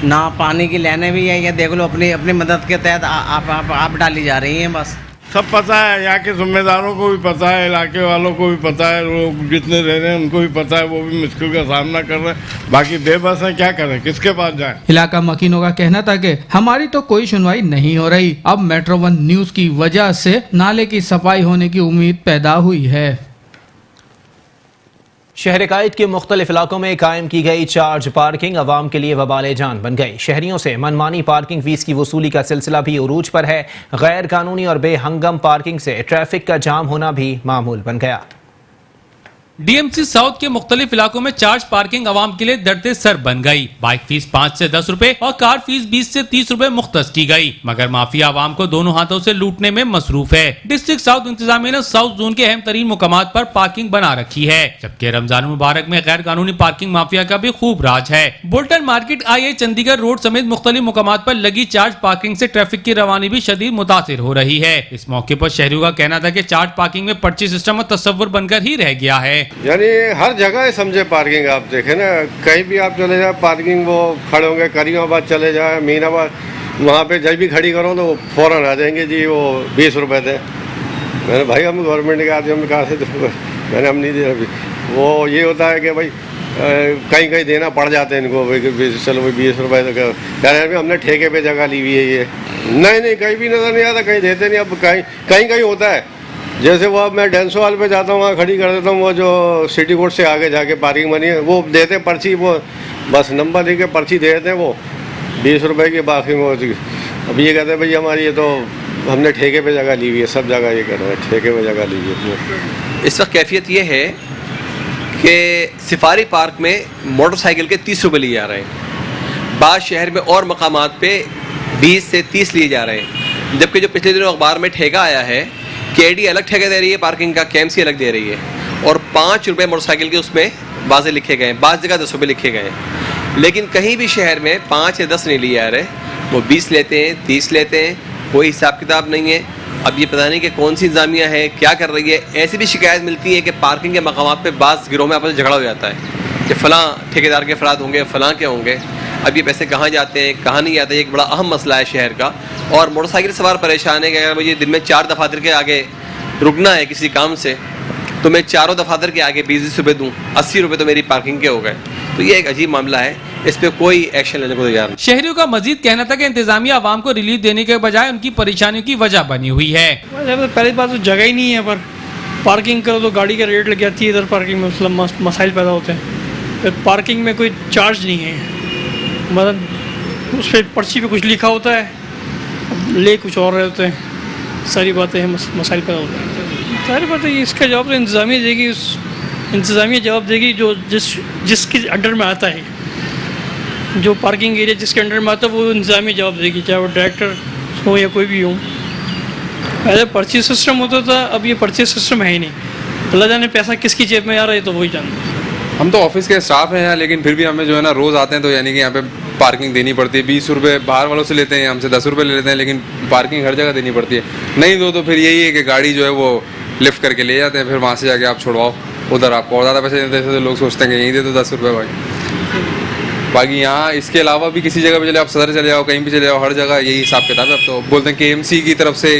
ना पानी की लेने भी है, ये देख लो अपनी मदद के तहत आप डाली जा रही हैं बस। सब पता है, यहाँ के जिम्मेदारों को भी पता है, इलाके वालों को भी पता है, लोग जितने रह रहे हैं उनको भी पता है, वो भी मुश्किल का सामना कर रहे हैं। बाकी बेबस है, क्या करें, किसके पास जाएं? इलाका मकीनों का कहना था कि हमारी तो कोई सुनवाई नहीं हो रही। अब मेट्रो 1 न्यूज की वजह से नाले की सफाई होने की उम्मीद पैदा हुई है। शहर कायद के मुख्तलिफ इलाकों में कायम की गई चार्ज पार्किंग अवाम के लिए वबाले जान बन गई। शहरियों से मनमानी पार्किंग फीस की वसूली का सिलसिला भी उरूज पर है। गैर कानूनी और बेहंगम पार्किंग से ट्रैफिक का जाम होना भी मामूल बन गया। डीएमसी साउथ के मुख्तलिफ इलाकों में चार्ज पार्किंग आवाम के लिए दर्दे सर बन गई। बाइक फीस 5 से 10 रुपए और कार फीस 20 से 30 रुपए मुख्तस की गई, मगर माफिया आवाम को दोनों हाथों से लूटने में मसरूफ है। डिस्ट्रिक्ट साउथ इंतजामिया ने साउथ जोन के अहम तरीन मुकामात पर पार्किंग बना रखी है, जबकि रमजान मुबारक में गैर कानूनी पार्किंग माफिया का भी खूब राज है। बुल्टन मार्केट, आई चंडीगढ़ रोड समेत मुख्तलिफ मुकामात पर लगी चार्ज पार्किंग से ट्रैफिक की रवानी भी शदीद मुतासिर हो रही है। इस मौके पर शहरियों का कहना था कि चार्ज पार्किंग में पर्ची सिस्टम और तस्वुर बनकर ही रह गया है। यानी हर जगह समझे पार्किंग, आप देखें ना, कहीं भी आप चले जाए पार्किंग, वो खड़े होंगे, करीमाबाद चले जाए, मीनाबाद, वहाँ पे जब भी खड़ी करो तो फौरन आ जाएंगे जी वो 20 रुपए दे। मैंने भाई हम गवर्नमेंट के आदमी, हम कहाँ से मैंने हम नहीं दिया। वो ये होता है कि भाई कहीं देना पड़ जाते हैं इनको, भाई चलो भाई 20 रुपए तो कह रहे हैं हमने ठेके पे जगह ली हुई है। ये नहीं कहीं भी नज़र नहीं आता, कहीं देते नहीं। अब कहीं होता है, जैसे वो अब मैं डेंसो वाल पे जाता हूँ, वहाँ खड़ी कर देता हूँ, वो जो सिटी कोर्ट से आगे जाके पार्किंग बनी है, वो देते पर्ची, वो बस नंबर लेके पर्ची दे देते हैं, वो 20 रुपए की। बाकी वो अब ये कहते हैं भाई हमारी ये तो हमने ठेके पे जगह ली हुई है, सब जगह ये कह रहे हैं ठेके पे जगह ली हुई है। इस वक्त कैफियत ये है कि सफारी पार्क में मोटरसाइकिल के 30 रुपये लिए जा रहे हैं, बाद शहर में और मकामात पे 20 से 30 लिए जा रहे हैं। जबकि जो पिछले दिनों अखबार में ठेका आया है, KD अलग ठेका दे रही है पार्किंग का, KMC अलग दे रही है, और 5 रुपये मोटरसाइकिल के उसमें बाज़े लिखे गए हैं, बाज़ जगह 10 रुपये लिखे गए हैं। लेकिन कहीं भी शहर में 5 या 10 नहीं लिए आ रहे, वो 20 लेते हैं, 30 लेते हैं, कोई हिसाब किताब नहीं है। अब ये पता नहीं कि कौन सी इंतजामिया है, क्या कर रही है। ऐसी भी शिकायत मिलती है कि पार्किंग के मकामात पे बाज़ गिरोह में आपस में झगड़ा हो जाता है कि फ़लाँ ठेकेदार के अफराद होंगे, फ़लाँ के होंगे। अब ये पैसे कहाँ जाते हैं, कहाँ नहीं जाते, एक बड़ा अहम मसला है शहर का। और मोटरसाइकिल सवार परेशान है कि अगर मुझे दिन में 4 दफातर के आगे रुकना है किसी काम से, तो मैं 4 दफातर के आगे 20 रुपये दूँ, 80 रुपये तो मेरी पार्किंग के हो गए। तो ये एक अजीब मामला है, इस पर कोई एक्शन लेने को तैयार नहीं। शहरियों का मजीद कहना था कि इंतजामिया आवाम को रिलीफ देने के बजाय उनकी परेशानियों की वजह बनी हुई है। पहली बात तो जगह ही नहीं है, पर पार्किंग करो तो गाड़ी का रेट लग जाती है, इधर पार्किंग में मतलब मसाइल पैदा होते हैं। फिर पार्किंग में कोई चार्ज नहीं है, मतलब उस पर पर्ची पे कुछ लिखा होता है, ले कुछ और रहे होते हैं, सारी बातें हैं, मसाइल पैदा होते हैं। सारी बातें इसका जवाब तो इंतज़ामिया देगी, इंतज़ामिया जवाब देगी जो जिसके अंडर में आता है, जो पार्किंग एरिया जिसके अंडर में आता है वो इंतज़ामिया जवाब देगी, चाहे वो डायरेक्टर हो या कोई भी हो। पहले पर्ची सिस्टम होता था, अब ये पर्ची सिस्टम है ही नहीं। अल्लाह जाने पैसा किसकी जेब में आ रहा है तो वही जानता है। हम तो ऑफिस के स्टाफ हैं यहाँ, लेकिन फिर भी हमें जो है ना रोज़ आते हैं तो यानी कि यहाँ पे पार्किंग देनी पड़ती है। 20 रुपये बाहर वालों से लेते हैं, हमसे 10 रुपये ले लेते हैं, लेकिन पार्किंग हर जगह देनी पड़ती है। नहीं दो तो फिर यही है कि गाड़ी जो है वो लिफ्ट करके ले जाते हैं, फिर वहाँ से जाके आप छुड़वाओ, उधर आपको और ज़्यादा पैसे देते हैं। तो लोग सोचते हैं कि यहीं दे दो 10 रुपये भाई। बाकी यहाँ इसके अलावा भी किसी जगह पे चले, आप सदर चले जाओ, कहीं भी चले जाओ, हर जगह यही हिसाब किताब है। अब तो बोलते हैं KMC की तरफ से,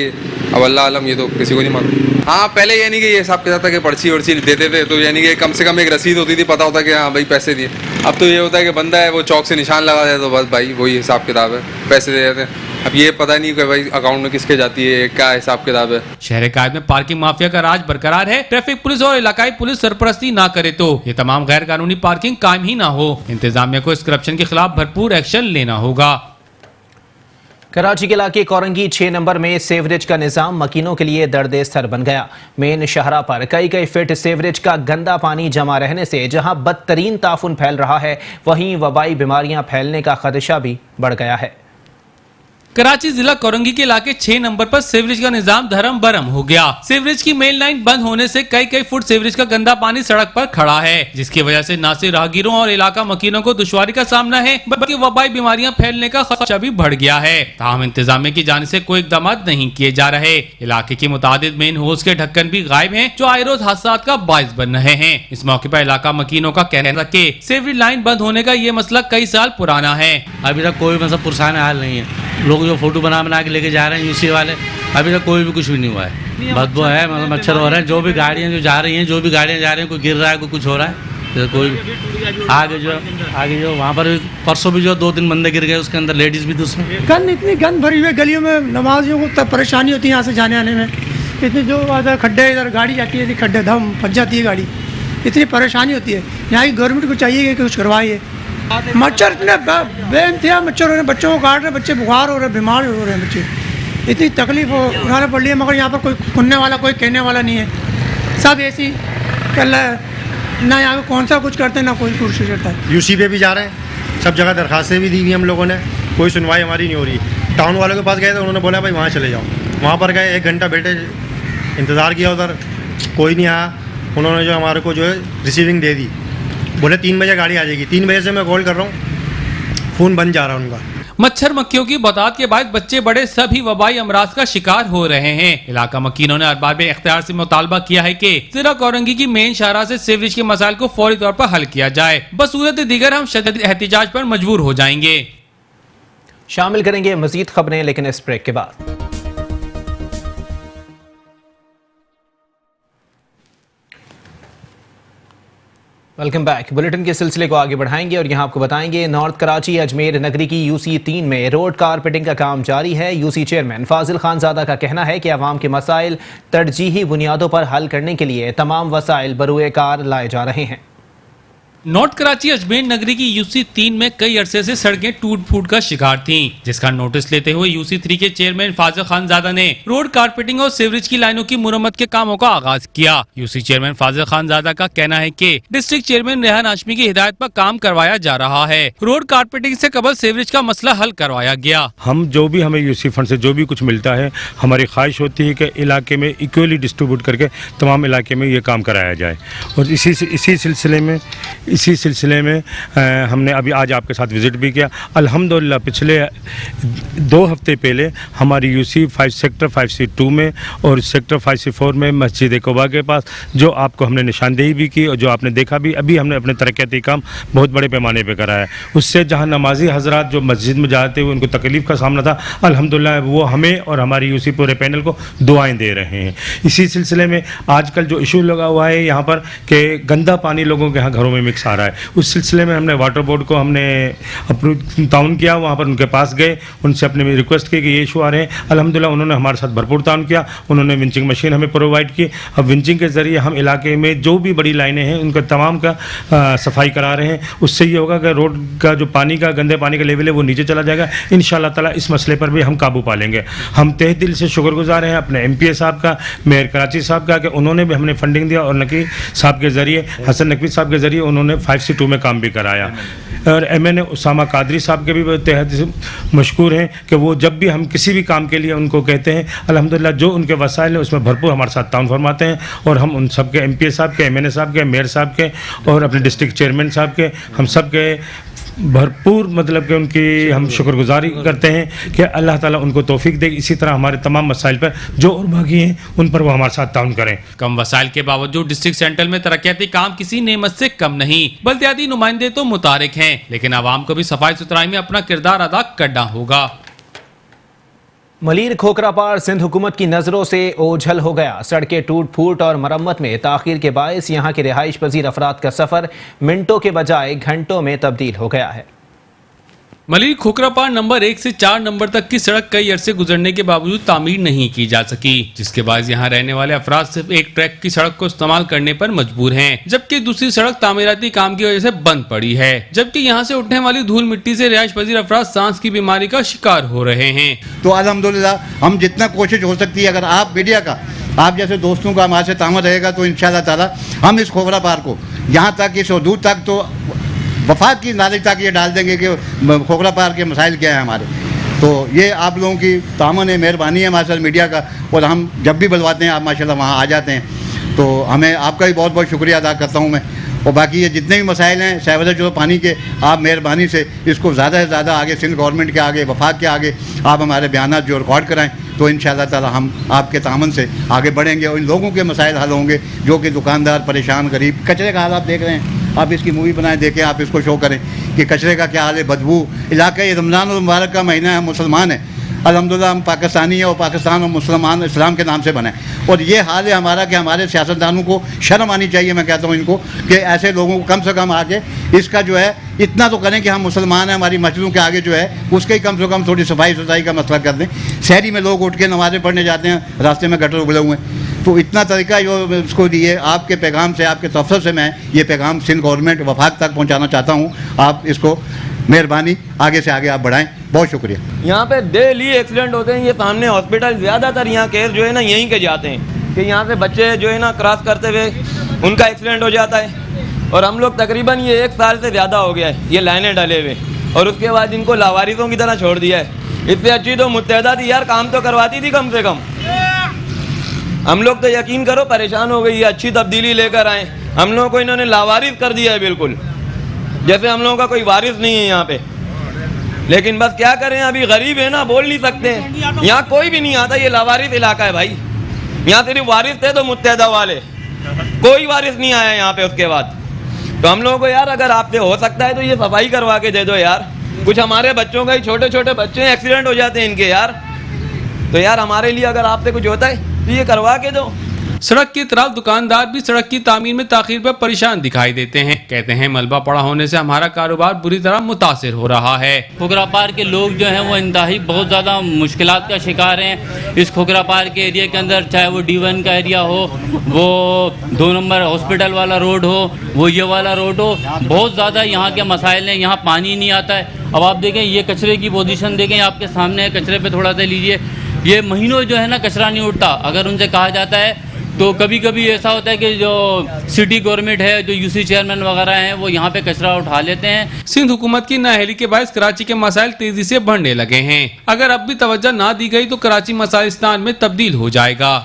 अब अल्लाह आलम ये तो किसी को नहीं मालूम। हाँ, पहले यानी कि ये हिसाब किताब था कि पर्ची वर्ची देते थे तो यानी कि कम से कम एक रसीद होती थी, पता होता कि हाँ भाई पैसे दिए। अब तो ये होता है कि बंदा है वो चौक से निशान लगा दे तो बस भाई वही हिसाब किताब है, पैसे दे देते हैं। अब ये पता नहीं कि भाई अकाउंट में किसके जाती है, क्या हिसाब किताब है। शहर कायद में पार्किंग माफिया का राज बरकरार है। ट्रैफिक पुलिस और इलाकाई पुलिस सरपरस्ती ना करे तो ये तमाम गैर कानूनी पार्किंग कायम ही ना हो। इंतजामिया को इस करप्शन के खिलाफ भरपूर एक्शन लेना होगा। कराची के इलाके कोरंगी 6 नंबर में सेवरेज का निजाम मकीनों के लिए दर्द स्तर बन गया। मेन शाहरा पर कई फीट सेवरेज का गंदा पानी जमा रहने से जहां बदतरीन ताफुन फैल रहा है, वहीं वबाई बीमारियां फैलने का खदशा भी बढ़ गया है। कराची जिला कोरंगी के इलाके 6 नंबर पर सीवरेज का निजाम धर्म बरम हो गया। सीवरेज की मेन लाइन बंद होने से कई फुट सीवरेज का गंदा पानी सड़क पर खड़ा है, जिसकी वजह से न सिर्फ राहगीरों और इलाका मकीनों को दुश्वारी का सामना है, बल्कि वबाई बीमारियां फैलने का खदशा भी बढ़ गया है। ताहम इंतजामिया की जानिब से कोई इकदाम नहीं किए जा रहे। इलाके की मुतादिद मेन होज के ढक्कन भी गायब हैं, जो आए रोज हादसात का बाइस बन रहे हैं। इस मौके पर इलाका मकीनों का कहना था कि सीवरेज लाइन बंद होने का ये मसला कई साल पुराना है। अभी तक कोई मतलब पुरसान हाल नहीं है। लोग जो फोटो बना के लेके जा रहे हैं यूसी वाले, अभी तक कोई भी कुछ भी नहीं हुआ है। बदबू है, मतलब मच्छर हो रहे हैं। जो भी गाड़ियाँ जो जा रही हैं, कोई गिर रहा है, कोई कुछ हो रहा है। तो कोई आगे जो वहाँ पर परसों भी जो 2-3 बंदे गिर गए, उसके अंदर लेडीज भी दूसरे। गंद इतनी गंद भरी हुई गलियों में नमाजियों को तब परेशानी होती है यहाँ से जाने आने में। इतनी जो खड्डे, इधर गाड़ी जाती है, खड्डे धम फंस जाती है गाड़ी, इतनी परेशानी होती है। यहाँ की गवर्नमेंट को चाहिए कि कुछ करवाइए। मच्छर इतने बेइंतहा मच्छर हो रहे हैं, बच्चों को काट रहे, बच्चे बुखार हो रहे, बीमार हो रहे हैं बच्चे। इतनी तकलीफ उठाने पड़ रही है, मगर यहाँ पर कोई सुनने वाला, कोई कहने वाला नहीं है। सब ऐसी कल ना यहाँ कौन सा कुछ करते हैं, ना कोई कोशिश करता है। यूसी पे भी जा रहे हैं, सब जगह दरखास्तें भी दी हुई हम लोगों ने, कोई सुनवाई हमारी नहीं हो रही। टाउन वालों के पास गए तो उन्होंने बोला भाई वहाँ चले जाओ। वहाँ पर गए, 1 घंटा बैठे, इंतज़ार किया, उधर कोई नहीं आया। उन्होंने जो हमारे को जो है रिसीविंग दे दी, बोले 3 बजे गाड़ी आ जाएगी। 3 बजे से मैं कॉल कर रहा हूँ, फ़ोन बंद जा रहा है उनका। मच्छर मक्खियों की बतात के बाद बच्चे बड़े सभी वबाई अमराज का शिकार हो रहे हैं। इलाका मकीनों ने अरबाब इख्तियार से मुतालबा किया है कि जिला कोरंगी की मेन शाहरा से सीवरेज के मसाइल को फौरी तौर पर हल किया जाए। बसूरत दीगर हम शदीद एहतिजाज पर मजबूर हो जाएंगे। शामिल करेंगे मजीद खबरें, लेकिन इस ब्रेक के बाद। Welcome back. बुलेटिन के सिलसिले को आगे बढ़ाएंगे और यहां आपको बताएंगे नॉर्थ कराची अजमेर नगरी की यूसी 3 में रोड कारपेटिंग का काम जारी है। यूसी चेयरमैन फाजिल खानजादा का कहना है कि आवाम के मसाइल तरजीही बुनियादों पर हल करने के लिए तमाम वसाइल बरूए कार लाए जा रहे हैं। नॉर्थ कराची अजमेर नगरी की यूसी 3 में कई अरसे से सड़कें टूट फूट का शिकार थीं, जिसका नोटिस लेते हुए यूसी 3 के चेयरमैन फाजिल खानजादा ने रोड कारपेटिंग और सीवरेज की लाइनों की मुरम्मत के कामों का आगाज किया। यूसी चेयरमैन फाजिल खानजादा का कहना है कि डिस्ट्रिक्ट चेयरमैन रेहान हाशमी की हिदायत पर काम करवाया जा रहा है। रोड कारपेटिंग से कबल सीवरेज का मसला हल करवाया गया। हम जो भी हमें यूसी फंड से जो भी कुछ मिलता है, हमारी ख्वाहिश होती है कि इलाके में इक्वली डिस्ट्रीब्यूट करके तमाम इलाके में ये काम कराया जाए। और इसी सिलसिले में हमने अभी आज आपके साथ विज़िट भी किया। अल्हम्दुलिल्लाह पिछले 2 हफ्ते पहले हमारी यूसी 5 सेक्टर 5C2 में और सेक्टर 5C4 में मस्जिद कुबा के पास जो आपको हमने निशानदेही भी की और जो आपने देखा भी, अभी हमने अपने तरक्याती काम बहुत बड़े पैमाने पर कराया। उससे जहाँ नमाजी हजरात जो मस्जिद में जाते हुए उनको तकलीफ़ का सामना था, अल्हम्दुलिल्लाह वो हमें और हमारी यूसी पूरे पैनल को दुआएँ दे रहे हैं। इसी सिलसिले में आजकल जो इशू लगा हुआ है यहाँ पर कि गंदा पानी लोगों के यहाँ घरों में मिक्स आ रहा है, उस सिलसिले में हमने वाटर बोर्ड को हमने अपना ताउन किया। वहाँ पर उनके पास गए, उनसे अपने रिक्वेस्ट की कि ये इशू आ रहे हैं। अल्हम्दुलिल्लाह उन्होंने हमारे साथ भरपूर ताउन किया। उन्होंने विंचिंग मशीन हमें प्रोवाइड की। अब विंचिंग के ज़रिए हम इलाके में जो भी बड़ी लाइनें हैं उनका तमाम का सफाई करा रहे हैं। उससे ये होगा कि रोड का जो पानी का गंदे पानी का लेवल है वो नीचे चला जाएगा। इंशाअल्लाह ताला इस मसले पर भी हम काबू पा लेंगे। हम तहे दिल से शुक्रगुजार हैं अपने MPA साहब का, मेयर कराची साहब का, कि उन्होंने भी हमें फंडिंग दिया और नकी साहब के ज़रिए, हसन नकवी साहब के ज़रिए उन्होंने 5C2 में काम भी कराया। और MNA उसामा कादरी साहब के भी तहे दिल से मशकूर हैं कि वो जब भी हम किसी भी काम के लिए उनको कहते हैं, अल्हम्दुलिल्लाह जो उनके वसाइल हैं उसमें भरपूर हमारे साथ ताउन फरमाते हैं। और हम उन सब के MPA साहब के, MNA साहब के, मेयर साहब के और अपने डिस्ट्रिक्ट चेयरमैन साहब के, हम सब के भरपूर मतलब कि उनकी हम शुक्रगुजारी करते हैं कि अल्लाह ताला उनको तौफीक दे। इसी तरह हमारे तमाम मसाइल पर जो और बाकी हैं उन पर वो हमारे साथ ताउन करें। कम वसाइल के बावजूद डिस्ट्रिक्ट सेंटर में तरक्याती काम किसी नेमत से कम नहीं। बल्दियाती नुमाइंदे तो मुतारिक हैं, लेकिन आवाम को भी सफाई सुथराई में अपना किरदार अदा करना होगा। मलीर खोखरा पार सिंध हुकूमत की नज़रों से ओझल हो गया। सड़कें टूट फूट और मरम्मत में ताख़ीर के बायस यहाँ के रिहाइश पजीर अफराद का सफ़र मिनटों के बजाय घंटों में तब्दील हो गया है। मलीर खोखरा पार नंबर 1 से 4 नंबर तक की सड़क कई अरसे गुजरने के बावजूद तामीर नहीं की जा सकी, जिसके बाद यहाँ रहने वाले अफराद सिर्फ एक ट्रैक की सड़क को इस्तेमाल करने पर मजबूर हैं, जबकि दूसरी सड़क तामीराती काम की वजह से बंद पड़ी है। जबकि यहाँ से उठने वाली धूल मिट्टी से रिहाइश पजीर अफराद सांस की बीमारी का शिकार हो रहे हैं। तो अल्हम्दुलिल्लाह हम जितना कोशिश हो सकती है, अगर आप मीडिया का, आप जैसे दोस्तों का हमारे से तामत रहेगा तो इंशाअल्लाह ताला हम इस खोखरा पार को यहाँ तक, इस हदूद तक, तो वफात की नालिक तक ये डाल देंगे कि खोखरा पार के मसाइल क्या है हमारे। तो ये आप लोगों की तामन है, मेहरबानी है माशाल्लाह मीडिया का, और हम जब भी बुलवाते हैं आप माशाल्लाह वहाँ आ जाते हैं। तो हमें आपका भी बहुत बहुत शुक्रिया अदा करता हूँ मैं। और बाकी ये जितने भी मसाइल हैं सहवजह जो पानी के, आप मेहरबानी से इसको ज़्यादा से ज़्यादा आगे सिंध गवर्नमेंट के आगे, वफाक के आगे आप हमारे बयान जो रिकॉर्ड कराएँ, तो इंशाअल्लाह ताला हम आपके तामन से आगे बढ़ेंगे और इन लोगों के मसाइल हल होंगे जो कि दुकानदार परेशान, गरीब। कचरे का हाल आप देख रहे हैं, आप इसकी मूवी बनाएं, देखें, आप इसको शो करें कि कचरे का क्या हाल है, बदबू। इलाका ये रमज़ान और मुबारक का महीना है, मुसलमान है, अल्हम्दुलिल्लाह हम पाकिस्तानी है और पाकिस्तान और मुसलमान इस्लाम के नाम से बने, और ये हाल है हमारा कि हमारे सियासतदानों को शर्म आनी चाहिए। मैं कहता हूँ इनको कि ऐसे लोगों को कम से कम आगे इसका जो है इतना तो करें कि हम मुसलमान हैं, हमारी मस्जिदों के आगे जो है उसके ही कम से कम थोड़ी सफाई सुथराई का मसला कर दें। शहरी में लोग उठ के नमाज़ें पढ़ने जाते हैं, रास्ते में गटर उगले हुए हैं, तो इतना तरीका जो उसको दिए, आपके पैगाम से, आपके तफसर से मैं ये पैगाम सिंध गवर्नमेंट वफाक तक पहुँचाना चाहता हूँ। आप इसको मेहरबानी आगे से आगे आप बढ़ाएं। बहुत शुक्रिया। यहाँ पे डेली एक्सीडेंट होते हैं, ये सामने हॉस्पिटल, ज़्यादातर यहाँ केस जो है ना यहीं के जाते हैं कि यहाँ से बच्चे जो है ना क्रॉस करते हुए उनका एक्सीडेंट हो जाता है। और हम लोग तकरीबन ये 1 साल से ज़्यादा हो गया है ये लाइनें डले हुए, और उसके बाद इनको लावारिसों की तरह छोड़ दिया है। इससे अच्छी तो मुत्तहदा थी यार, काम तो करवाती थी कम से कम। हम लोग तो यकीन करो परेशान हो गई, ये अच्छी तब्दीली लेकर आए, हम लोगों को इन्होंने लावारिस कर दिया है, बिल्कुल जैसे हम लोगों का कोई वारिस नहीं है यहाँ पे। लेकिन बस क्या करें, अभी गरीब है ना, बोल नहीं सकते हैं, यहाँ कोई भी नहीं आता, ये लावारिस इलाका है भाई। यहाँ सिर्फ वारिस थे तो मुत्तहदा वाले, कोई वारिस नहीं आया यहाँ पे। उसके बाद तो हम लोगों को यार अगर आपसे हो सकता है तो ये सफाई करवा के दे दो यार। कुछ हमारे बच्चों का ही, छोटे छोटे बच्चे हैं, एक्सीडेंट हो जाते हैं इनके यार। तो यार हमारे लिए अगर आपसे कुछ होता है तो ये करवा के दो। सड़क के तरफ दुकानदार भी सड़क की तामीर में ताखीर पर परेशान दिखाई देते हैं। कहते हैं मलबा पड़ा होने से हमारा कारोबार बुरी तरह मुतासिर हो रहा है। खोखरा पार के लोग जो हैं वो इंतहाई बहुत ज़्यादा मुश्किलात का शिकार हैं। इस खोखरा पार के एरिया के अंदर चाहे वो D1 का एरिया हो, वो 2 नंबर हॉस्पिटल वाला रोड हो, वो ये वाला रोड हो, बहुत ज़्यादा यहाँ के मसाइल हैं। यहाँ पानी नहीं आता है। अब आप देखें ये कचरे की पोजीशन देखें, आपके सामने है, कचरे पे थोड़ा सा लीजिए, ये महीनों जो है ना कचरा नहीं उठता। अगर उनसे कहा जाता है तो कभी कभी ऐसा होता है कि जो सिटी गवर्नमेंट है, जो यूसी चेयरमैन वगैरह हैं, वो यहाँ पे कचरा उठा लेते हैं। सिंध हुकूमत की नाअहली के बायस कराची के मसाइल तेजी से बढ़ने लगे हैं। अगर अब भी तवज्जो ना दी गई तो कराची मसाइलिस्तान में तब्दील हो जाएगा।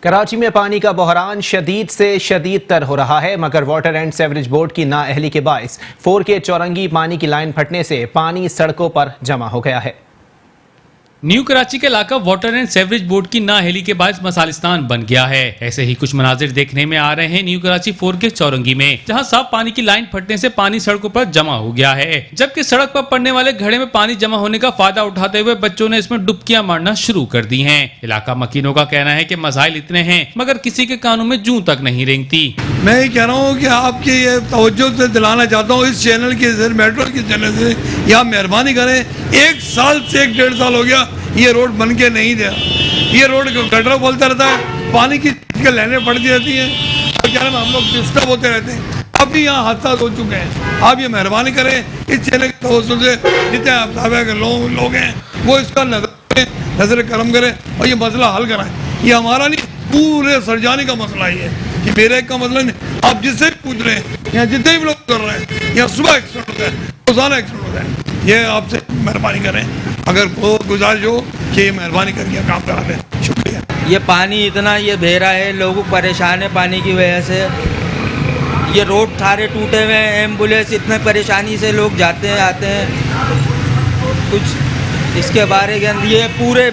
कराची में पानी का बहरान शदीद से शदीद तर हो रहा है, मगर वाटर एंड सेवरेज बोर्ड की नाअहली के बायस 4K चौरंगी पानी की लाइन फटने से पानी सड़कों पर जमा हो गया है। न्यू कराची का इलाका वाटर एंड सेवरेज बोर्ड की नाअहली के बायस मसालिस्तान बन गया है। ऐसे ही कुछ मनाजिर देखने में आ रहे हैं न्यू कराची 4K चौरंगी में, जहां साफ पानी की लाइन फटने से पानी सड़कों पर जमा हो गया है, जबकि सड़क पर पड़ने वाले घड़े में पानी जमा होने का फायदा उठाते हुए बच्चों ने इसमें डुबकियां मारना शुरू कर दी हैं। इलाका मकीनों का कहना है कि मसाइल इतने हैं मगर किसी के कानों में जूं तक नहीं रेंगती। मैं ये कह रहा हूँ कि आपकी ये तवज्जो से दिलाना चाहता हूँ इस चैनल के, मेट्रो के चैनल से, या मेहरबानी करें, 1 साल से 1-1.5 साल हो गया ये रोड बन के नहीं दिया। ये रोड गटर बोलता रहता है, पानी की लाइनें पड़ती रहती हैं, तो क्या नाम हम लोग डिस्टर्ब होते रहते हैं। अब भी यहाँ हादसा हो चुके हैं। आप ये मेहरबानी करें इस चैनल के तवज्जो से, जितने आप लोग हैं वो इसका नजर करम करें और ये मसला हल कराएं। ये हमारा नहीं, पूरे सरजानी का मसला ही है कि मेरे का मसला नहीं। आप जिससे भी पूछ रहे हैं, यहाँ जितने भी लोग कर रहे हैं, यहाँ सुबह एक्सीडेंट होता है, रोजाना एक्सीडेंट होता है। ये आपसे मेहरबानी करें, अगर वो गुजारिश हो कि ये मेहरबानी करके काम करा दें। शुक्रिया। ये पानी इतना ये बह रहा है, लोग परेशान है पानी की वजह से। ये रोड सारे टूटे हुए हैं, एम्बुलेंस इतने परेशानी से लोग जाते हैं आते हैं। कुछ इसके बारे के अंदर ये पूरे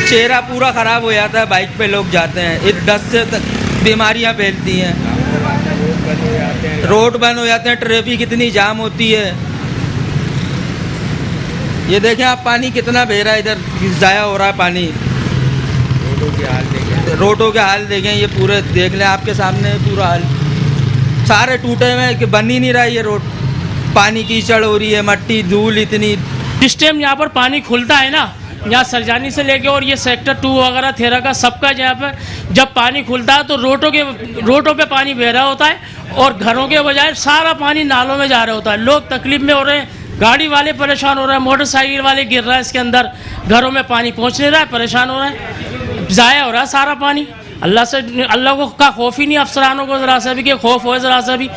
चेहरा पूरा ख़राब हो जाता है, बाइक पे लोग जाते हैं, इस डस्ट से बीमारियां फैलती हैं, रोड बंद हो जाते हैं, ट्रैफिक इतनी जाम होती है। ये देखें आप पानी कितना बह रहा है, इधर ज़ाया हो रहा है पानी। रोडों के हाल देखें, ये पूरे देख लें, आपके सामने पूरा हाल, सारे टूटे हुए कि बन ही नहीं रहा ये रोड। पानी कीचड़ हो रही है, मट्टी धूल इतनी। जिस टाइम यहाँ पर पानी खुलता है ना, यहाँ सरजानी से लेके और ये सेक्टर 2 वगैरह थेरा का सबका यहाँ पर जब पानी खुलता है तो रोडों पे पानी बह रहा होता है और घरों के बजाय सारा पानी नालों में जा रहा होता है। लोग तकलीफ में हो रहे हैं, गाड़ी वाले परेशान हो रहे हैं, मोटरसाइकिल वाले गिर रहा है इसके अंदर, घरों में पानी पहुँच नहीं रहा है, परेशान हो रहे हैं, ज़ाया हो रहा है सारा पानी। अल्लाह को का खौफ ही नहीं, अफसरानों को ज़रा सा भी कि खौफ हो ज़रा सा भी।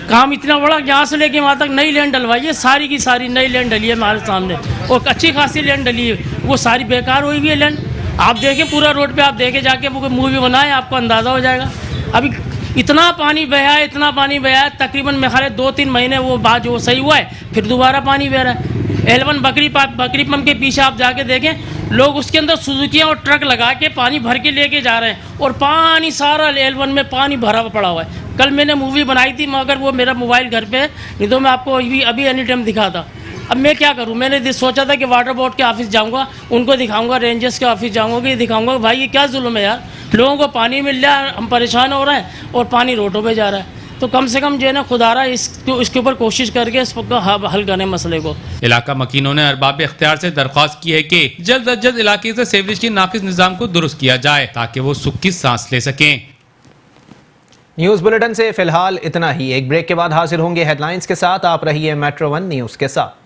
काम इतना बड़ा, यहाँ से लेके वहाँ तक नई लैंड डलवाई है, सारी की सारी नई लैंड डली है हमारे सामने, और अच्छी खासी लैंड डली है, वो सारी बेकार हुई हुई है लैंड। आप देखें पूरा रोड पे, आप देखे जाके मूवी बनाए, आपको अंदाज़ा हो जाएगा। अभी इतना पानी बहा है, इतना पानी बहा है, तकरीबन मेरे ख्याल 2-3 महीने वो बाद जो सही हुआ है, फिर दोबारा पानी बह रहा है। L1 बकरी पंप के पीछे आप जाके देखें, लोग उसके अंदर सुजुकियाँ और ट्रक लगा के पानी भर के लेके जा रहे हैं, और पानी सारा L1 में पानी भरा पड़ा हुआ है। कल मैंने मूवी बनाई थी, मगर वो मेरा मोबाइल घर पे है, नहीं तो मैं आपको अभी एनी टाइम दिखाता। अब मैं क्या करूं, मैंने सोचा था कि वाटर बोर्ड के ऑफिस जाऊंगा, उनको दिखाऊंगा, रेंजर्स के ऑफिस जाऊंगा, कि दिखाऊंगा भाई ये क्या जुल्म है यार, लोगों को पानी मिल रहा है, हम परेशान हो रहे हैं और पानी रोडों पे जा रहा है। तो कम से कम जो है ना खुदारा इसके ऊपर कोशिश करके इसको हल करने मसले को। इलाका मकीनों ने अरबाब इख्तियार से दरख्वास्त की है कि जल्द अज जल्द इलाके से सीवरेज के नाकिस निज़ाम को दुरुस्त किया जाए ताकि वो सुख की सांस ले सकें। न्यूज़ बुलेटिन से फिलहाल इतना ही। एक ब्रेक के बाद हाजिर होंगे हेडलाइंस के साथ। आप रहिए मेट्रो 1 न्यूज़ के साथ।